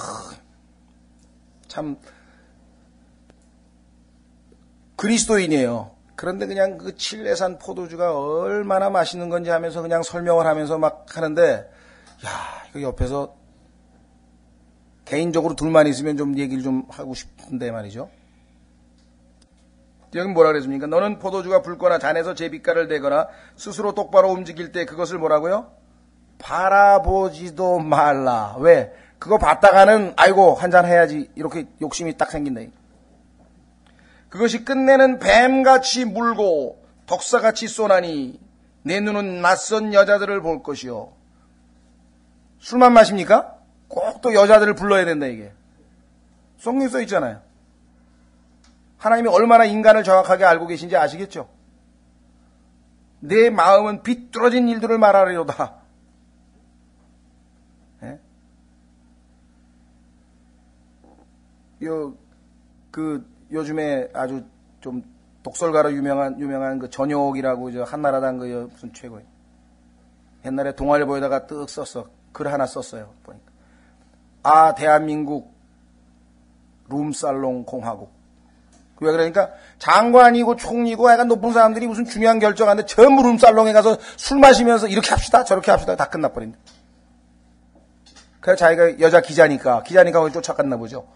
참 그리스도인이에요. 그런데 그냥 그 칠레산 포도주가 얼마나 맛있는 건지 하면서 그냥 설명을 하면서 막 하는데, 야, 이거 옆에서 개인적으로 둘만 있으면 좀 얘기를 좀 하고 싶은데 말이죠. 여기 뭐라 그랬습니까? 너는 포도주가 붉거나 잔에서 제 빛깔을 내거나 스스로 똑바로 움직일 때 그것을 뭐라고요? 바라보지도 말라. 왜? 그거 봤다가는 아이고 한잔 해야지 이렇게 욕심이 딱 생긴다. 그것이 끝내는 뱀같이 물고 덕사같이 쏘나니 내 눈은 낯선 여자들을 볼 것이요. 술만 마십니까? 꼭 또 여자들을 불러야 된다 이게. 성경에 써 있잖아요. 하나님이 얼마나 인간을 정확하게 알고 계신지 아시겠죠? 내 마음은 비뚤어진 일들을 말하리로다. 예? 요즘에 아주 좀 독설가로 유명한 그 전용옥이라고 한나라당 그 무슨 최고예요. 옛날에 동아일보에다가 뜩 썼어. 글 하나 썼어요. 보니까. 아, 대한민국 룸살롱 공화국. 왜 그러니까 장관이고 총리고 약간 높은 사람들이 무슨 중요한 결정하는데 전부 룸살롱에 가서 술 마시면서 이렇게 합시다 저렇게 합시다 다 끝나버린다. 그래서 자기가 여자 기자니까 거기 쫓아갔나 보죠.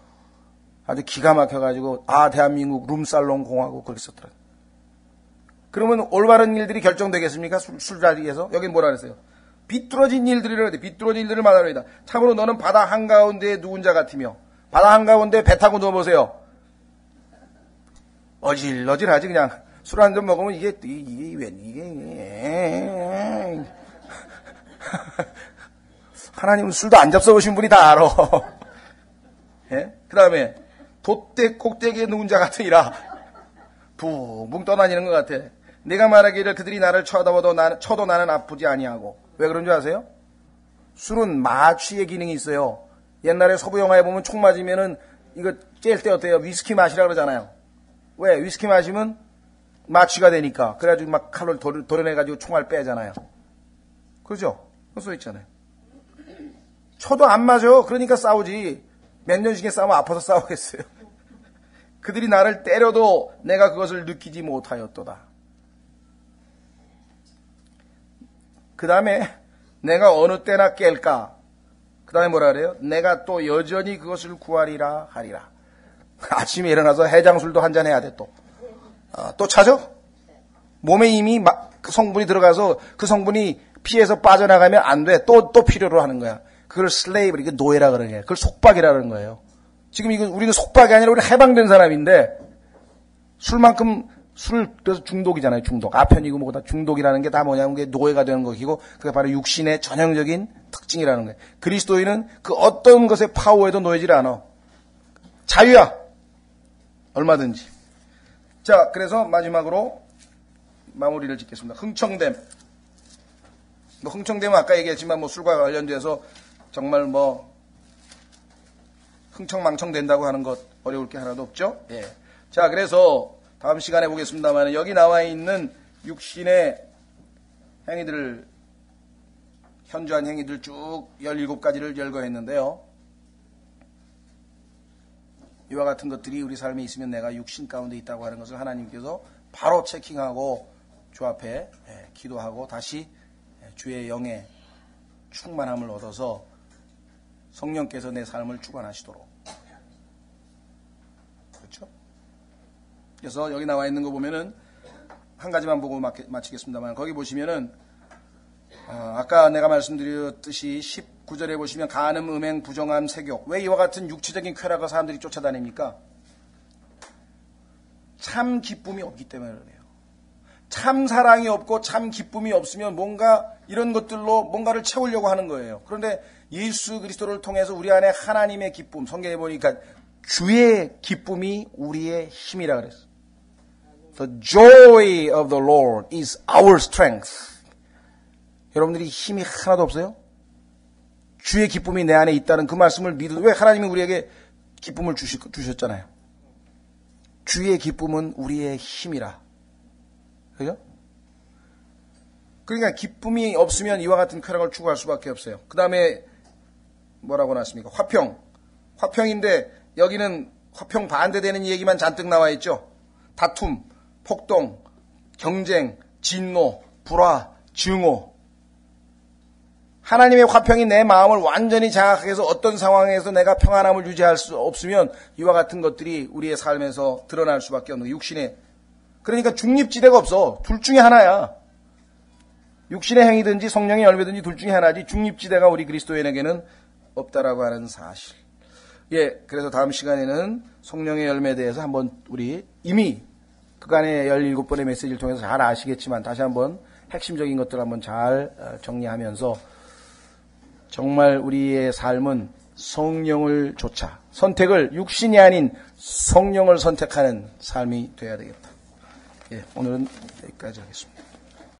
아주 기가 막혀가지고 아 대한민국 룸살롱 공화국 그렇게 썼더라고요. 그러면 올바른 일들이 결정되겠습니까? 술자리에서? 여긴 뭐라 그랬어요? 비뚤어진 일들이라 그래. 비뚤어진 일들을 말하리이다. 참으로 너는 바다 한가운데에 누운 자 같으며 바다 한가운데 배 타고 누워보세요. 어질어질하지 그냥. 술 한 잔 먹으면 이게 하나님은 술도 안 잡숴보신 분이 다 알아. 예? 그 다음에 돛대 꼭대기에 누운 자 같으니라. 붕붕 떠다니는 것 같아. 내가 말하기를 그들이 나를 쳐도 나는 아프지 아니하고. 왜 그런 줄 아세요? 술은 마취의 기능이 있어요. 옛날에 서부 영화에 보면 총 맞으면은 이거 깰 때 어때요? 위스키 마시라 그러잖아요. 왜? 위스키 마시면 마취가 되니까. 그래가지고 막 칼로 도려내가지고 총알 빼잖아요. 그죠? 그거 써 있잖아요. 쳐도 안 맞아. 그러니까 싸우지. 몇 년씩에 싸우면 아파서 싸우겠어요. 그들이 나를 때려도 내가 그것을 느끼지 못하였도다. 그 다음에 내가 어느 때나 깰까? 그 다음에 뭐라 그래요? 내가 또 여전히 그것을 구하리라 하리라. 아침에 일어나서 해장술도 한잔 해야 돼 또. 또 찾아? 몸에 이미 그 성분이 들어가서 그 성분이 피에서 빠져나가면 안 돼. 또 필요로 하는 거야. 그걸 슬레이브, 이게 노예라 그러는 거예요. 그걸 속박이라는 거예요. 지금 우리는 속박이 아니라 우리 해방된 사람인데 그래서 중독이잖아요. 중독. 아편이고 뭐고 다 중독이라는 게 다 뭐냐면 그게 노예가 되는 것이고 그게 바로 육신의 전형적인 특징이라는 거예요. 그리스도인은 그 어떤 것의 파워에도 놓이질 않아. 자유야. 얼마든지. 자, 그래서 마지막으로 마무리를 짓겠습니다. 흥청됨. 흥청됨은 아까 얘기했지만 술과 관련돼서 정말 흥청망청 된다고 하는 것 어려울 게 하나도 없죠. 예. 자, 그래서 다음 시간에 보겠습니다만 여기 나와 있는 육신의 행위들을 현저한 행위들 쭉 17가지를 열거했는데요. 이와 같은 것들이 우리 삶에 있으면 내가 육신 가운데 있다고 하는 것을 하나님께서 바로 체킹하고 주 앞에 기도하고 다시 주의 영의 충만함을 얻어서 성령께서 내 삶을 주관하시도록. 그렇죠? 그래서 여기 나와 있는 거 보면은 한 가지만 보고 마치겠습니다만 거기 보시면은 아까 내가 말씀드렸듯이 19절에 보시면 간음, 음행, 부정함, 세욕. 왜 이와 같은 육체적인 쾌락을 사람들이 쫓아다닙니까? 참 기쁨이 없기 때문에 그래요. 참 사랑이 없고 참 기쁨이 없으면 뭔가 이런 것들로 뭔가를 채우려고 하는 거예요. 그런데 예수 그리스도를 통해서 우리 안에 하나님의 기쁨, 성경에 보니까 주의 기쁨이 우리의 힘이라 그랬어요. The joy of the Lord is our strength. 여러분들이 힘이 하나도 없어요? 주의 기쁨이 내 안에 있다는 그 말씀을 믿어도 왜 하나님이 우리에게 기쁨을 주셨잖아요. 주의 기쁨은 우리의 힘이라. 그죠? 그러니까 기쁨이 없으면 이와 같은 쾌락을 추구할 수밖에 없어요. 그 다음에 뭐라고 나왔습니까? 화평. 화평인데 여기는 화평 반대되는 얘기만 잔뜩 나와 있죠. 다툼, 폭동, 경쟁, 진노, 불화, 증오. 하나님의 화평이 내 마음을 완전히 장악하게 해서 어떤 상황에서 내가 평안함을 유지할 수 없으면 이와 같은 것들이 우리의 삶에서 드러날 수밖에 없는 육신의. 그러니까 중립지대가 없어. 둘 중에 하나야. 육신의 행위든지 성령의 열매든지 둘 중에 하나지 중립지대가 우리 그리스도인에게는 없다라고 하는 사실. 예, 그래서 다음 시간에는 성령의 열매에 대해서 한번 우리 이미 그간의 17번의 메시지를 통해서 잘 아시겠지만 다시 한번 핵심적인 것들을 한번 잘 정리하면서 정말 우리의 삶은 성령을 좇아 선택을 육신이 아닌 성령을 선택하는 삶이 되어야 되겠다. 예, 오늘은 여기까지 하겠습니다.